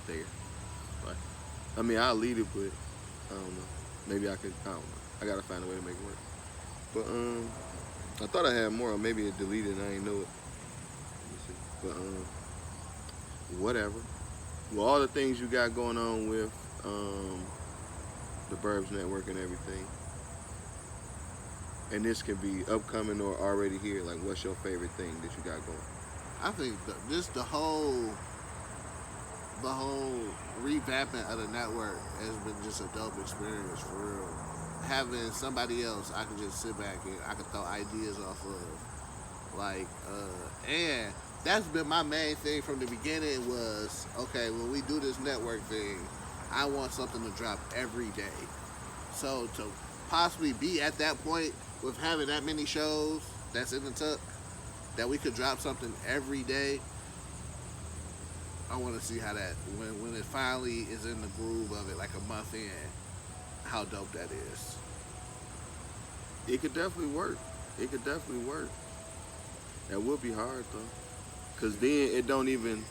Speaker 2: there. Like, I mean, I'll lead it, but I don't know. Maybe I don't know. I gotta find a way to make it work. But I thought I had more, or maybe it deleted and I ain't know it. Let me see. But whatever. Well, all the things you got going on with the Burbs Network and everything. And this can be upcoming or already here. Like, what's your favorite thing that you got going?
Speaker 3: I think the whole revamping of the network has been just a dope experience for real. Having somebody else I can just sit back and I can throw ideas off of. Like, and that's been my main thing from the beginning was, okay, when we do this network thing, I want something to drop every day. So to possibly be at that point with having that many shows that's in the tuck, that we could drop something every day, I want to see how that, when it finally is in the groove of it, like a month in, how dope that is.
Speaker 2: It could definitely work. It could definitely work. That would be hard, though. Because then it don't even,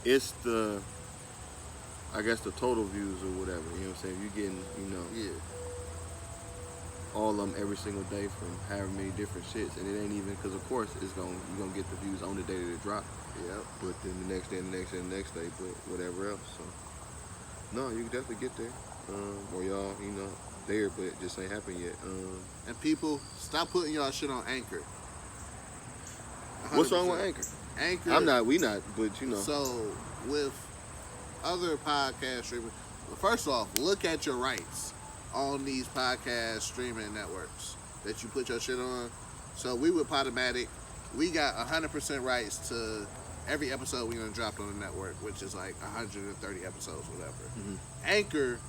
Speaker 2: it's the, I guess the total views or whatever, you know what I'm saying? You're getting, you know, all of them every single day from however many different shits. And it ain't even, because of course you're going to get the views on the day that it drop.
Speaker 3: Yep.
Speaker 2: But then the next day and the next day and the next day, but whatever else. So, no, you can definitely get there. Or y'all, you know, there, but it just ain't happened yet.
Speaker 3: And people, stop putting y'all shit on Anchor. 100%.
Speaker 2: What's wrong with Anchor?
Speaker 3: Anchor.
Speaker 2: We not, but you know.
Speaker 3: So, with other podcast streaming, first off, look at your rights on these podcast streaming networks that you put your shit on. So we with Podomatic, we got 100% rights to every episode we're gonna drop on the network, which is like 130 episodes, whatever. Mm-hmm. Anchor,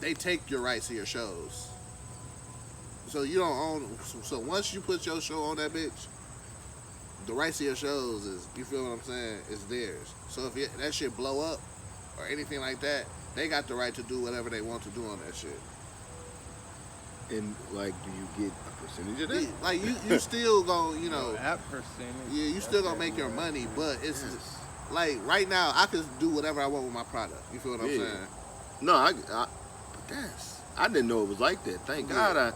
Speaker 3: they take your rights to your shows. So you don't own. So once you put your show on that bitch, the rights to your shows is, you feel what I'm saying, is theirs. So if that shit blow up or anything like that, they got the right to do whatever they want to do on that shit.
Speaker 2: And like, do you get a percentage of that?
Speaker 3: Yeah, like you still gonna, you know,
Speaker 1: that percentage.
Speaker 3: Yeah, you still gonna make your money, but it's like right now I can do whatever I want with my product. You feel what I'm saying?
Speaker 2: No, but I didn't know it was like that. Thank God.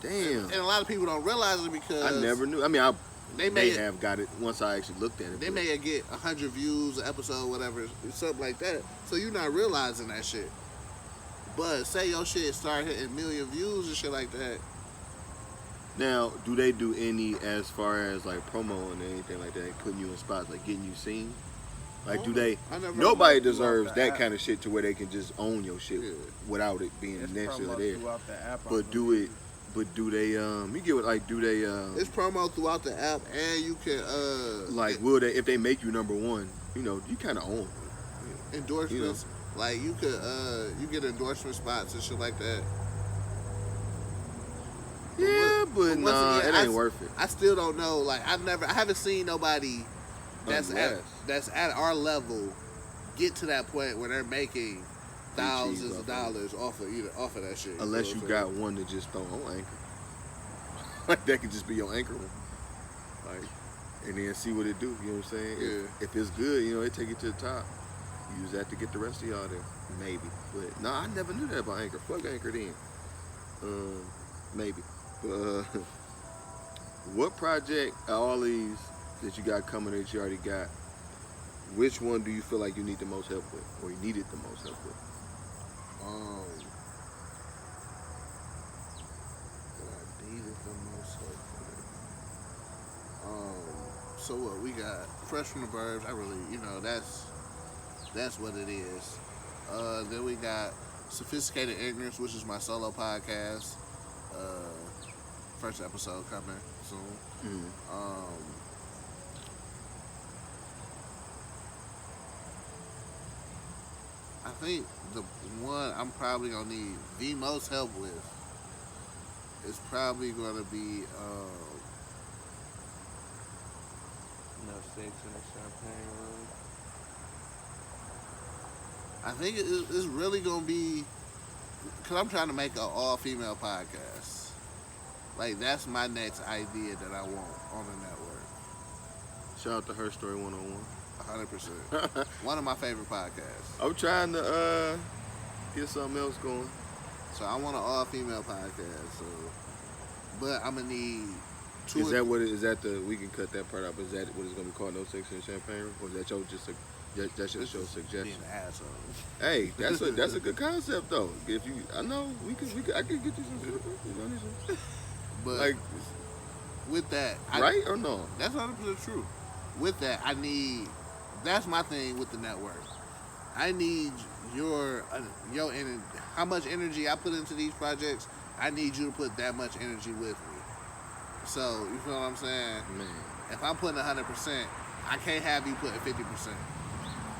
Speaker 2: Damn.
Speaker 3: And a lot of people don't realize it because
Speaker 2: I never knew. I mean,
Speaker 3: they may
Speaker 2: have got it once I actually looked at it.
Speaker 3: They may get 100 views an episode, whatever, something like that. So you're not realizing that shit. But say your shit start hitting 1 million views and shit like that.
Speaker 2: Now, do they do any as far as like promo and anything like that, putting you in spots, like getting you seen? Like, do they? Nobody deserves that kind of shit to where they can just own your shit without it being necessarily there. But do it. But do they? You get what? Like, do they?
Speaker 3: It's promo throughout the app, and you can.
Speaker 2: Like, will they? If they make you number one, you know, you kind of own it.
Speaker 3: Endorsements. You know? Like you could, you get endorsement spots and shit like that.
Speaker 2: Yeah, but nah, it ain't worth it.
Speaker 3: I still don't know. Like I haven't seen nobody that's at our level get to that point where they're making thousands of dollars off of that shit.
Speaker 2: Unless you got one that just don't own Anchor. Like that could just be your Anchor one. Like, and then see what it do. You know what I'm saying?
Speaker 3: Yeah.
Speaker 2: If it's good, you know, it take it to the top. Use that to get the rest of y'all there. Maybe. But no, I never knew that about Anchor. Fuck Anchor then. Maybe. But what project all these that you got coming that you already got, which one do you feel like you need the most help with? Or you needed the most help with?
Speaker 3: That I needed the most help with. So what we got? Fresh from the Burbs. I really, that's what it is. Then we got Sophisticated Ignorance, which is my solo podcast. First episode coming soon. I think the one I'm probably gonna need the most help with is probably gonna be
Speaker 2: No sex in a champagne room.
Speaker 3: I think it's really gonna be because I'm trying to make an all-female podcast. Like that's my next idea that I want on the network.
Speaker 2: Shout out to Her Story 101.
Speaker 3: 100%. One of my favorite podcasts.
Speaker 2: I'm trying to get something else going.
Speaker 3: So I want an all-female podcast. So, but I'm gonna need two.
Speaker 2: Is that what it is? That we can cut that part out? Is that what it's gonna be called? No sex in the champagne room? Or is that your that's your suggestion?
Speaker 3: Being an asshole.
Speaker 2: Hey, that's a good concept though. If you, I know I can get you some shit.
Speaker 3: But
Speaker 2: like,
Speaker 3: with that,
Speaker 2: right or no?
Speaker 3: That's 100% true. With that, I need. That's my thing with the network. I need your how much energy I put into these projects. I need you to put that much energy with me. So you feel what I'm saying?
Speaker 2: Man,
Speaker 3: if I'm putting 100%, I can't have you putting 50%.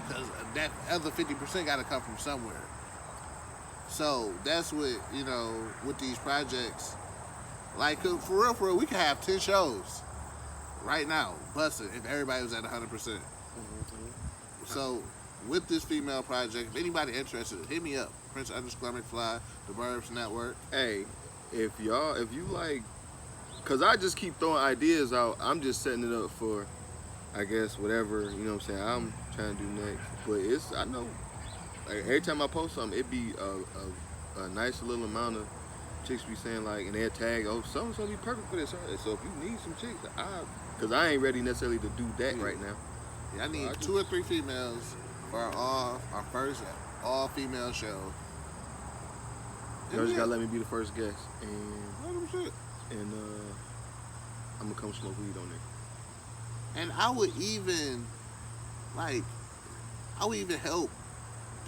Speaker 3: Because that other 50% got to come from somewhere. So that's what, with these projects. Like, for real, we could have 10 shows right now, busted, if everybody was at 100%. So, with this female project, if anybody interested, hit me up. Prince_McFly, the Burbs Network.
Speaker 2: hey, if you like, because I just keep throwing ideas out, I'm just setting it up for, I guess, whatever, I'm saying, I'm trying to do next. But I know, like, every time I post something, it be a nice little amount of chicks be saying, like, and they'll tag, oh, something's gonna be perfect for this. So if you need some chicks, because I ain't ready necessarily to do that right now.
Speaker 3: Yeah, I need 2 or 3 females for our first all-female show.
Speaker 2: You just gotta let me be the first guest. And
Speaker 3: 100%.
Speaker 2: I'm gonna come smoke weed on there.
Speaker 3: And I would even help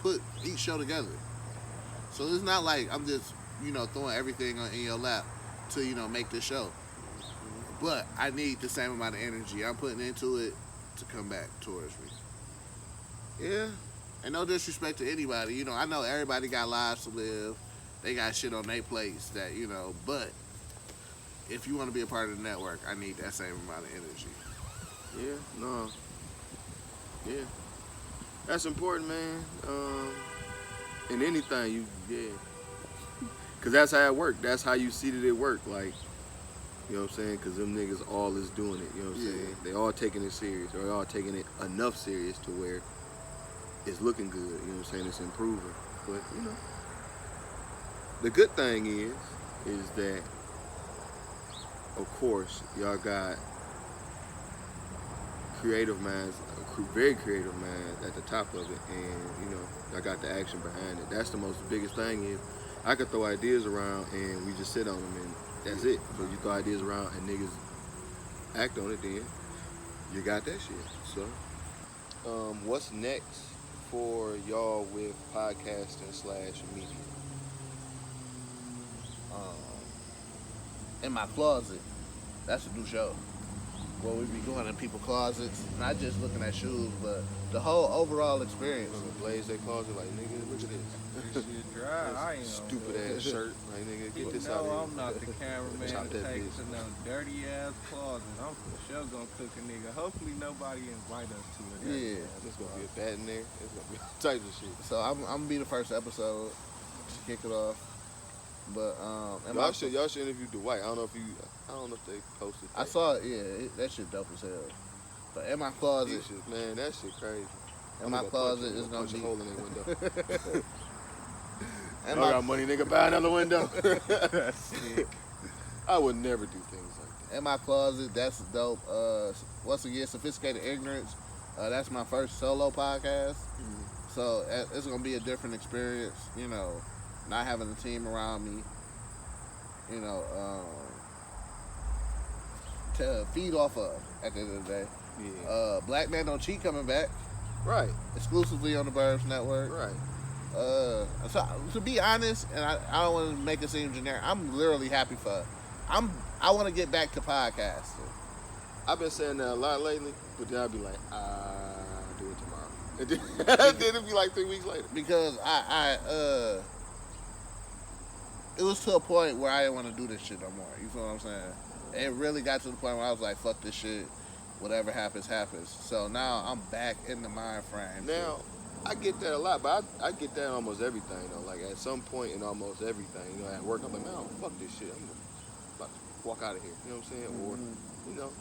Speaker 3: put each show together. So it's not like I'm just, throwing everything in your lap to, make this show. But I need the same amount of energy I'm putting into it to come back towards me.
Speaker 2: Yeah.
Speaker 3: And no disrespect to anybody, I know everybody got lives to live. They got shit on their plates that, but if you want to be a part of the network, I need that same amount of energy.
Speaker 2: Yeah, no. Yeah. That's important, man. In anything, because that's how it work. That's how you see that it work. Like, you know what I'm saying? Because them niggas all is doing it. You know what I'm saying? They all taking it serious. Or they all taking it enough serious to where it's looking good. You know what I'm saying? It's improving. But, the good thing is that, of course, y'all got creative minds, very creative minds at the top of it, and y'all got the action behind it. That's the biggest thing is I could throw ideas around and we just sit on them and that's it. But you throw ideas around and niggas act on it, then you got that shit. So, what's next for y'all with podcasting/media?
Speaker 3: In my closet, that's a new show. Where we be going in people's closets, not just looking at shoes, but the whole overall experience.
Speaker 2: Blaze their closet like, nigga, look at this.
Speaker 1: This shit dry. I ain't
Speaker 2: Stupid ass shirt. Like, nigga, get this out of here.
Speaker 1: I'm not the cameraman
Speaker 2: Chop
Speaker 1: to
Speaker 2: that
Speaker 1: take
Speaker 2: bitch.
Speaker 1: to no dirty ass closet. I'm for sure gonna cook a nigga. Hopefully nobody invite us to it.
Speaker 3: Yeah.
Speaker 2: There's gonna be a bat in there. There's gonna be all types of shit.
Speaker 3: So I'm gonna be the first episode to kick it off. But
Speaker 2: Y'all should interview Dwight. I don't know if they posted that.
Speaker 3: I saw it. Yeah, that shit dope as hell. But in my closet,
Speaker 2: Man, that shit crazy.
Speaker 3: in my closet is gonna
Speaker 2: punch
Speaker 3: be
Speaker 2: a hole in that window.
Speaker 3: in
Speaker 2: I
Speaker 3: my,
Speaker 2: got money, nigga, buy another window. That's sick. I would never do things like that.
Speaker 3: in my closet. That's dope. Once again, Sophisticated Ignorance. That's my first solo podcast. So it's gonna be a different experience, you know, not having a team around me, you know, to feed off of at the end of the day.
Speaker 2: Yeah.
Speaker 3: Black Man Don't Cheat coming back
Speaker 2: Right.
Speaker 3: exclusively on the Burbs Network.
Speaker 2: Right.
Speaker 3: So to be honest, and I don't want to make it seem generic, I'm literally happy for. I want to get back to podcasting.
Speaker 2: I've been saying that a lot lately, but then I'll be like, I'll do it tomorrow. And then it'll be like 3 weeks later.
Speaker 3: Because it was to a point where I didn't want to do this shit no more. You feel what I'm saying? It really got to the point where I was like, fuck this shit. Whatever happens, happens. So now I'm back in the mind frame.
Speaker 2: Now, I get that a lot, but I get that in almost everything, though. Like, at some point in almost everything, you know, at work, I'm like, man, fuck this shit. I'm about to walk out of here. You know what I'm saying?
Speaker 3: Mm-hmm.
Speaker 2: Or, you know,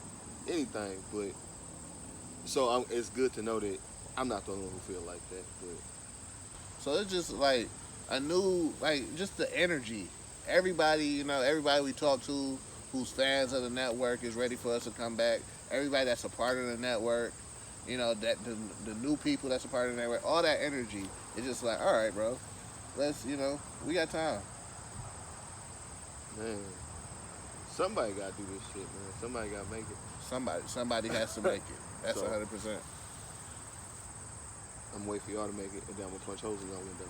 Speaker 2: anything. But, so it's good to know that I'm not the only one who feel like that. But
Speaker 3: So it's just like a new, like, just the energy. Everybody, you know, everybody we talk to who's fans of the network is ready for us to come back. Everybody that's a part of the network, you know, that the new people that's a part of the network, all that energy is just like, all right, bro, let's, you know, we got time.
Speaker 2: man, somebody got to do this shit, man. Somebody got to make it.
Speaker 3: Somebody has to make it. That's
Speaker 2: So-
Speaker 3: 100%.
Speaker 2: I'm waiting for y'all to make it, and then I'm going to punch holes in y'all windows.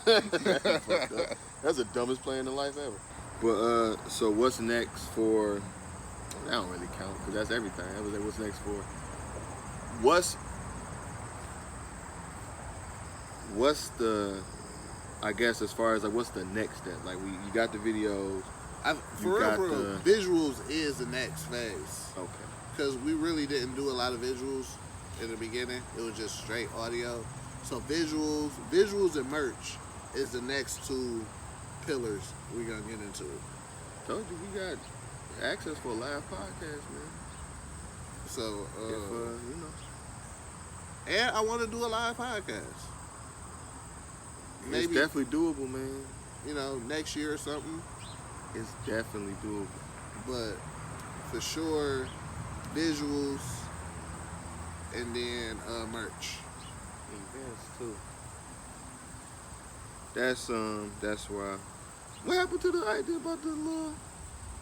Speaker 2: No. That's fucked up. That's the dumbest plan in life ever. But, so what's next for, that don't really count, because that's everything. I was like, what's next for, what's the, I guess, as far as, like, what's the next step? Like, you got the videos.
Speaker 3: For real, visuals is the next phase.
Speaker 2: Okay.
Speaker 3: Because we really didn't do a lot of visuals in the beginning. It was just straight audio. So visuals and merch is the next two pillars we're going to get into.
Speaker 2: Told you, we got access for a live podcast, man.
Speaker 3: So,
Speaker 2: If, you know.
Speaker 3: and I want to do a live podcast.
Speaker 2: It's
Speaker 3: Maybe,
Speaker 2: definitely doable, man.
Speaker 3: you know, next year or something.
Speaker 2: It's definitely doable.
Speaker 3: But for sure, visuals and then merch.
Speaker 2: Events too. That's why. What happened to the idea about the little?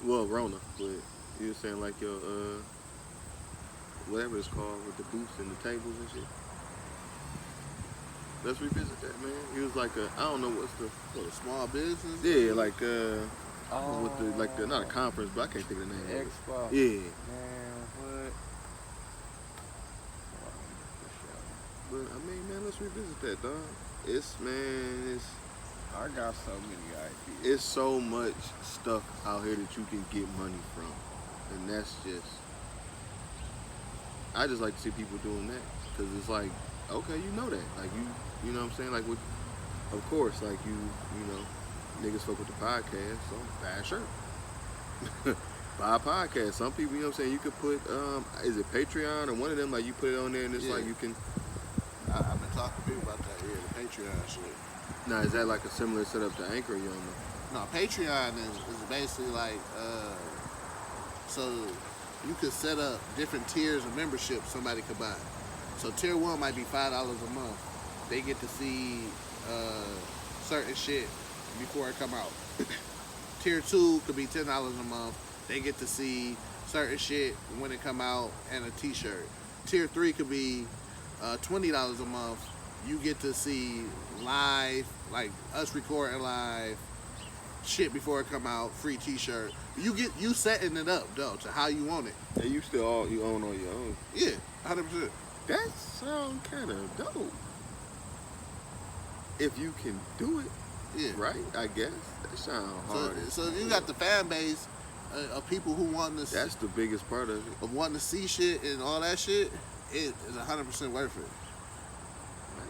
Speaker 2: Well, Rona, but you were saying like your whatever it's called with the booths and the tables and shit. Let's revisit that, man. It was like I don't know what's the
Speaker 3: Small business?
Speaker 2: yeah, like with the like the not a conference, but I can't think of the name. of it.
Speaker 1: Expo.
Speaker 2: Yeah.
Speaker 1: Man, what?
Speaker 2: But I mean, man, let's revisit that, dog. It's
Speaker 1: I got so many ideas.
Speaker 2: it's so much stuff out here that you can get money from, and that's just. I just like to see people doing that because it's like, okay, you know that, like you know what I'm saying, like with, of course, like you know, niggas fuck with the podcast, so buy a shirt. Buy a podcast. Some people, you know what I'm saying, you could put, is it Patreon or one of them, like you put it on there and it's like you can.
Speaker 3: I've been talking to people about that, the Patreon shit.
Speaker 2: Now, is that like a similar setup to Anchor, you don't know?
Speaker 3: No, Patreon is basically like, so you could set up different tiers of membership somebody could buy. So tier 1 might be $5 a month. They get to see certain shit before it come out. Tier 2 could be $10 a month. They get to see certain shit when it come out and a t-shirt. Tier 3 could be $20 a month. You get to see live, like us recording live shit before it come out, free t-shirt. You setting it up though to how you want it.
Speaker 2: And you own on your own.
Speaker 3: Yeah, 100%.
Speaker 2: That sounds kind of dope. If you can do it,
Speaker 3: Yeah.
Speaker 2: right? I guess that sounds hard.
Speaker 3: So you got the fan base of people who want to.
Speaker 2: That's the biggest part of it.
Speaker 3: Of wanting to see shit and all that shit. It is 100% worth it.
Speaker 2: Man,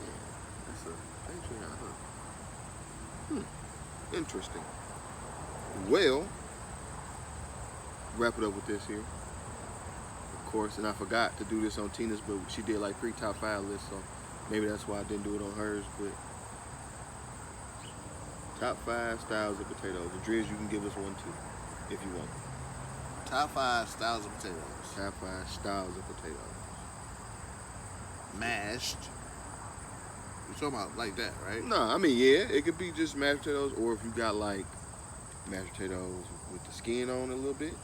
Speaker 2: that's a Patreon, huh? Interesting. Well, wrap it up with this here. Of course, and I forgot to do this on Tina's, but she did like 3 top 5 lists, so maybe that's why I didn't do it on hers. But top 5 styles of potatoes. The Driz, you can give us one too, if you want.
Speaker 3: Top 5 styles of potatoes.
Speaker 2: Top 5 styles of potatoes.
Speaker 3: Mashed, You talking about like that, right?
Speaker 2: No, I mean, yeah, it could be just mashed potatoes, or if you got like mashed potatoes with the skin on a little bit.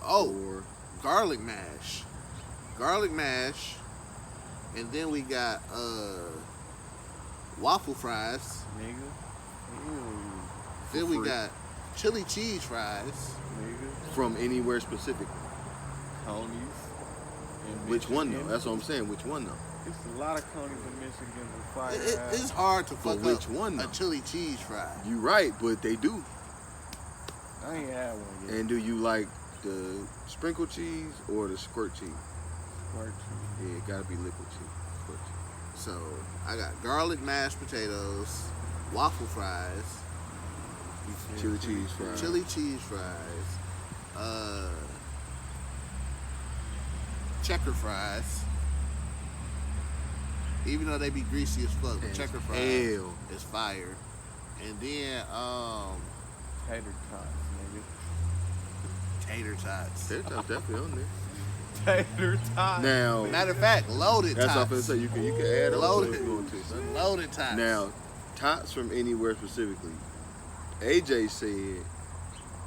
Speaker 2: Or
Speaker 3: garlic mash. Garlic mash. And then we got waffle fries.
Speaker 1: Nigga. Ew.
Speaker 3: Then we got chili cheese fries.
Speaker 1: Nigga.
Speaker 2: From anywhere specific.
Speaker 1: Conies.
Speaker 2: Which one though? That's what I'm saying. Which one though?
Speaker 1: It's a lot of conies in Michigan.
Speaker 3: It's hard to fuck
Speaker 2: which
Speaker 3: up
Speaker 2: one,
Speaker 3: a
Speaker 2: though?
Speaker 3: chili cheese fry.
Speaker 2: You right, but they do.
Speaker 1: I ain't had one yet.
Speaker 2: And do you like the sprinkle cheese or the squirt cheese?
Speaker 1: Squirt cheese.
Speaker 2: Yeah, it gotta be liquid cheese. Squirt cheese.
Speaker 3: So I got garlic mashed potatoes, waffle fries,
Speaker 2: Chili cheese fries.
Speaker 3: chili cheese fries, checker fries. Even though they be greasy as fuck, the checker fries is fire. And then
Speaker 1: Tater tots, nigga.
Speaker 3: tater tots.
Speaker 2: Tater tots definitely on there.
Speaker 1: Tater tots.
Speaker 2: Now,
Speaker 3: Matter of fact, loaded
Speaker 2: that's what I'm
Speaker 3: tots.
Speaker 2: gonna say. You can add on
Speaker 3: Loaded.
Speaker 2: to it if you want to.
Speaker 3: Loaded tots.
Speaker 2: Now, tots from anywhere specifically. AJ said,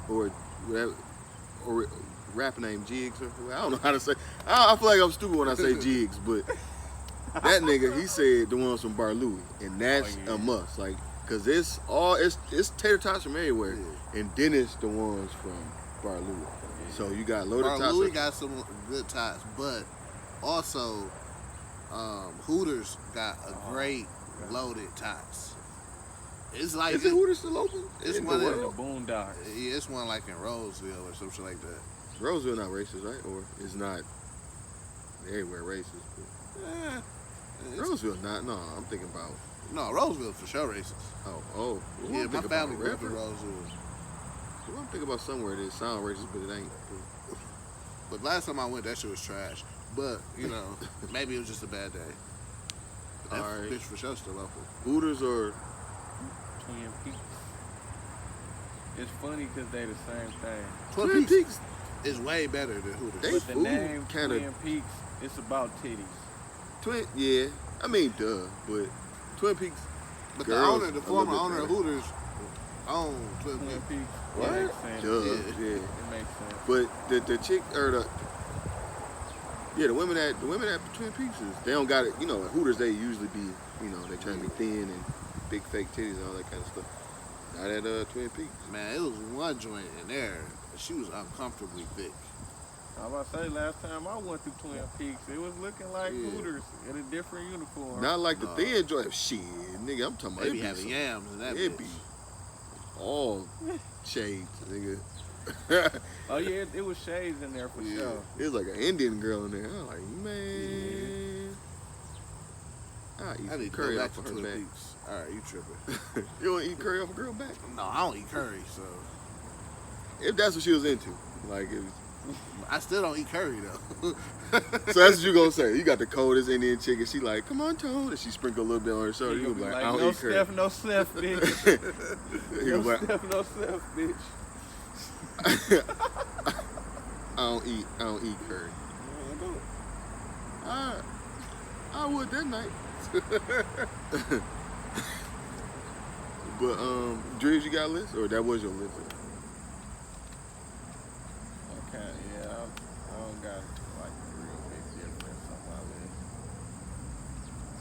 Speaker 2: or whatever, or rapper named Jigs, or I don't know how to say. I feel like I'm stupid when I say Jigs, but that nigga, he said the ones from Bar Louie, and that's a must. Like, cause it's tater tots from everywhere, and then it's the ones from Bar Louie. So you got loaded tots.
Speaker 3: Bar Louie got some good tots, but also Hooters got a great loaded tots. It's like
Speaker 2: Is it Hooters still open?
Speaker 3: It's
Speaker 2: In
Speaker 3: one
Speaker 2: the
Speaker 3: of
Speaker 1: The
Speaker 2: world?
Speaker 1: Boondocks.
Speaker 3: Yeah, it's one like in Roseville or some shit like that.
Speaker 2: Roseville not racist, right? Or it's not everywhere racist. But Roseville not. No, I'm thinking about.
Speaker 3: No, Roseville for sure racist.
Speaker 2: Oh.
Speaker 3: Yeah,
Speaker 2: Well, I'm
Speaker 3: my
Speaker 2: thinking
Speaker 3: family
Speaker 2: about
Speaker 3: grew up in
Speaker 2: Redford.
Speaker 3: Roseville.
Speaker 2: Well, I'm thinking about somewhere that sound racist, but it ain't.
Speaker 3: But last time I went, that shit was trash. But, you know, maybe it was just a bad day. But that
Speaker 2: Alright.
Speaker 3: bitch for sure still open.
Speaker 2: Hooters or
Speaker 1: Twin Peaks. It's funny because they the same thing.
Speaker 3: Twin Peaks is way better than Hooters.
Speaker 2: They
Speaker 1: But the
Speaker 2: food
Speaker 1: name
Speaker 2: kinda-
Speaker 1: Twin Peaks, it's about titties.
Speaker 2: Twin. Yeah, I mean, duh, but Twin Peaks.
Speaker 3: But
Speaker 2: girls
Speaker 3: the
Speaker 2: a
Speaker 3: former
Speaker 2: little
Speaker 3: owner
Speaker 2: bit
Speaker 3: of Hooters owned Twin
Speaker 1: Twin
Speaker 3: Peaks.
Speaker 1: Peaks.
Speaker 2: What?
Speaker 1: It makes sense.
Speaker 2: Duh,
Speaker 3: Yeah.
Speaker 2: yeah.
Speaker 1: It makes sense.
Speaker 2: But the chick or the women at Twin Peaks they don't got it. You know, at Hooters they usually be they try to be thin and big fake titties and all that kind of stuff. Not at Twin Peaks.
Speaker 3: Man, it was one joint in there. She was uncomfortably thick.
Speaker 1: I was about to say, last time I went through Twin Peaks, it was looking like Hooters in a different uniform.
Speaker 2: Not like the thin joint. Shit, nigga, I'm talking about
Speaker 3: They
Speaker 2: it
Speaker 3: be
Speaker 2: be
Speaker 3: having
Speaker 2: some-
Speaker 3: yams in that
Speaker 2: It
Speaker 3: bitch.
Speaker 2: be all shades, nigga.
Speaker 1: Oh yeah, it was shades in there for sure.
Speaker 2: It was like an Indian girl in there. I'm like, man, I eat
Speaker 3: I need to
Speaker 2: curry
Speaker 3: go
Speaker 2: off
Speaker 3: back
Speaker 2: of
Speaker 3: to
Speaker 2: her
Speaker 3: Twin
Speaker 2: back.
Speaker 3: Peaks. All right, you tripping.
Speaker 2: You don't eat curry off a girl back?
Speaker 3: No, I don't eat curry, so
Speaker 2: If that's what she was into, like, it was,
Speaker 3: I still don't eat curry though.
Speaker 2: so that's what you gonna say. You got the coldest Indian chick, and she like, come on, Tone, and she sprinkle a little bit on her shoulder. You
Speaker 1: You
Speaker 2: gonna be
Speaker 1: be
Speaker 2: like,
Speaker 1: like,
Speaker 2: I
Speaker 1: no
Speaker 2: don't eat curry.
Speaker 1: Steph, no Steph, bitch.
Speaker 2: You
Speaker 1: No
Speaker 2: gonna be like,
Speaker 1: Steph, no Steph, bitch.
Speaker 2: I don't eat curry. I would that night. But Dreams, you got a list, or that was your list?
Speaker 1: Okay, yeah, I don't got like a real big difference on my list.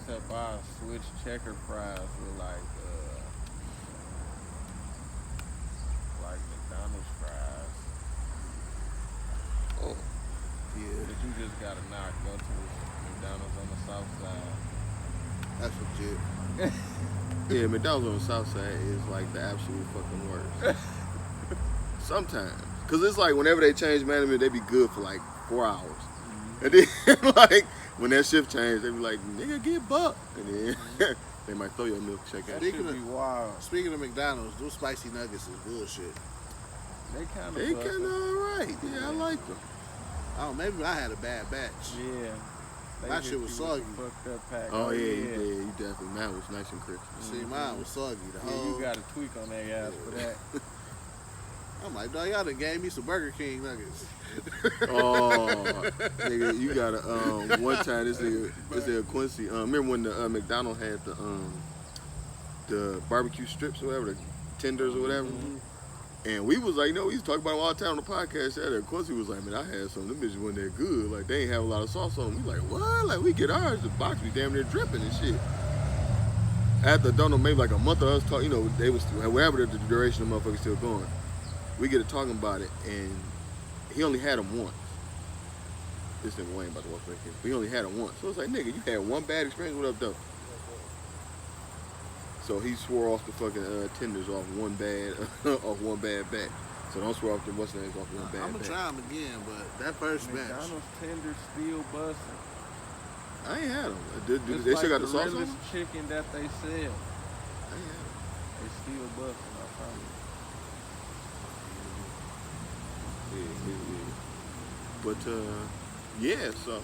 Speaker 1: Except I switch checker fries with like McDonald's fries.
Speaker 2: Oh,
Speaker 3: Yeah,
Speaker 1: But you just gotta not go to McDonald's on the south side.
Speaker 3: that's legit.
Speaker 2: yeah, McDonald's on the south side is like the absolute fucking worst. Sometimes, cause it's like whenever they change management, they be good for like 4 hours, and then like when that shift change, they be like, nigga, get buck, and then they might throw your milkshake
Speaker 1: That
Speaker 2: at
Speaker 1: should
Speaker 2: you.
Speaker 1: be wild.
Speaker 3: Speaking of McDonald's, those spicy nuggets is bullshit.
Speaker 1: They kind of.
Speaker 2: They kind of alright. Yeah, I like them.
Speaker 3: Oh, maybe I had a bad batch.
Speaker 1: Yeah. They
Speaker 3: My
Speaker 1: hit
Speaker 3: shit
Speaker 1: you
Speaker 3: was
Speaker 1: with
Speaker 3: soggy.
Speaker 1: the fucked up pack.
Speaker 2: Oh yeah, you definitely. Mine was nice and crisp.
Speaker 3: See, mine was soggy. The
Speaker 1: Yeah,
Speaker 3: whole.
Speaker 1: you got a tweak on that ass for that.
Speaker 3: I'm like, dog, y'all done gave me some Burger King nuggets.
Speaker 2: Oh, nigga, you gotta. One time this nigga Quincy. Remember when the McDonald's had the the barbecue strips or whatever, the tenders or whatever. And we was like, no, we used to talk about them all the time on the podcast. And of course, he was like, man, I had some. Them bitches wasn't that good. Like, they ain't have a lot of sauce on them. We like, what? Like, we get ours. The box be damn near dripping and shit. After, don't know, maybe like a month of us talking, you know, they was, whatever the duration of the motherfucker still going. We get to talking about it, and he only had them once. This nigga Wayne about to walk back here. He only had them once. So it's like, nigga, you had one bad experience. What up, though? So he swore off the fucking tenders off one bad batch. So don't swear off the what's names off one bad
Speaker 3: I'm gonna
Speaker 2: batch.
Speaker 3: try them again, but that first batch.
Speaker 1: McDonald's tenders still busting.
Speaker 2: I ain't had them.
Speaker 1: It's
Speaker 2: They
Speaker 1: like
Speaker 2: still got the sauce on
Speaker 1: realest
Speaker 2: them?
Speaker 1: chicken that they sell.
Speaker 2: I ain't had them.
Speaker 1: They still busting, I promise.
Speaker 2: Yeah. But yeah, so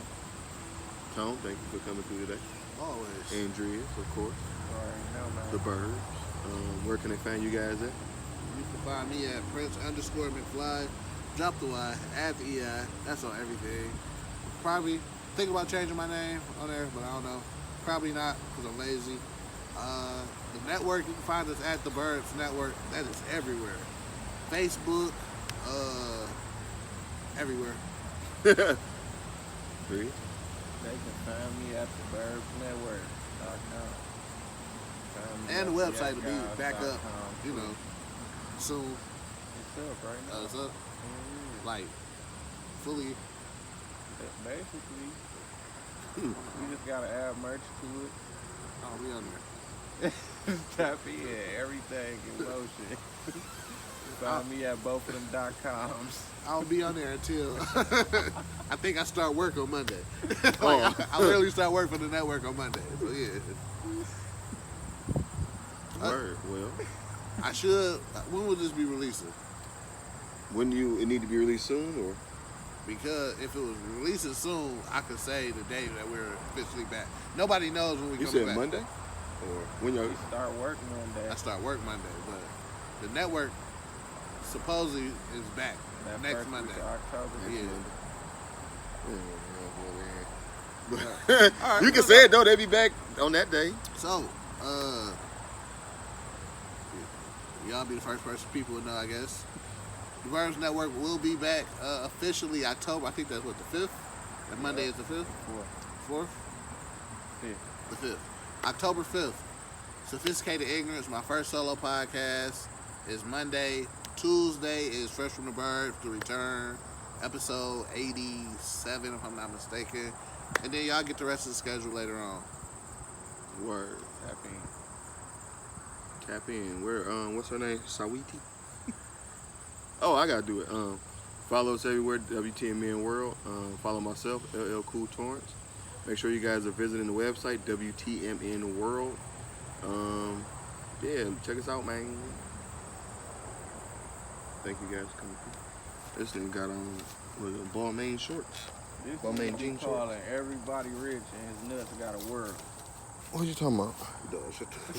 Speaker 2: Tone, thank you for coming through today.
Speaker 3: Always.
Speaker 2: Andreas, of course.
Speaker 1: Alright, now, man.
Speaker 2: The Burbs. Where can they find you guys at?
Speaker 3: You can find me at Prince_McFly. Drop the Y, add the EI. That's on everything. Probably think about changing my name on there, but I don't know. Probably not, because I'm lazy. The network, you can find us at the Burbs Network. That is everywhere. Facebook, everywhere.
Speaker 2: Three.
Speaker 1: They can find me at the Burbs Network.com.
Speaker 3: And the website will be back up, you know, soon.
Speaker 1: It's up right now.
Speaker 3: It's up, like, fully.
Speaker 1: Basically, we just gotta add merch to it.
Speaker 3: Oh, we on there.
Speaker 1: Tap in, everything in motion. Find me at both of them .coms.
Speaker 3: I'll be on there until I think I start work on Monday.
Speaker 2: Oh.
Speaker 3: I literally start work for the network on Monday. So yeah.
Speaker 2: Word. Well,
Speaker 3: I should. When will this be releasing?
Speaker 2: when it need to be released soon, or?
Speaker 3: Because if it was releasing soon, I could say the day that we're officially back. Nobody knows when we
Speaker 2: You
Speaker 3: coming
Speaker 2: said
Speaker 3: back.
Speaker 2: Monday? Or when y'all?
Speaker 1: We start work Monday.
Speaker 3: I start work Monday, but the network supposedly is back
Speaker 1: That
Speaker 3: next
Speaker 1: first
Speaker 3: Monday.
Speaker 1: week of October.
Speaker 3: Yeah.
Speaker 2: You can say it though, they be back on that day.
Speaker 3: So, y'all be the first people to know, I guess. The Burbs Network will be back officially October. I think that's what, the 5th? That Monday is the 5th? 4th?
Speaker 1: 5th.
Speaker 3: The 5th. October 5th. Sophisticated Ignorance, my first solo podcast, is Monday. Tuesday is Fresh from the Burbs, The Return, episode 87, if I'm not mistaken. And then y'all get the rest of the schedule later on.
Speaker 2: Word. Tap in. Where? What's her name? Sawiti. Oh, I gotta do it. Follow us everywhere. WTMN World. Follow myself, LL Cool Torrance. Make sure you guys are visiting the website, WTMN World. Yeah, check us out, man. Thank you guys for coming through. This thing got on with ball main shorts.
Speaker 1: This
Speaker 2: Ball main
Speaker 1: is
Speaker 2: jean
Speaker 1: calling
Speaker 2: shorts.
Speaker 1: everybody rich and his nuts got a word.
Speaker 2: What you talking about?
Speaker 3: Shut the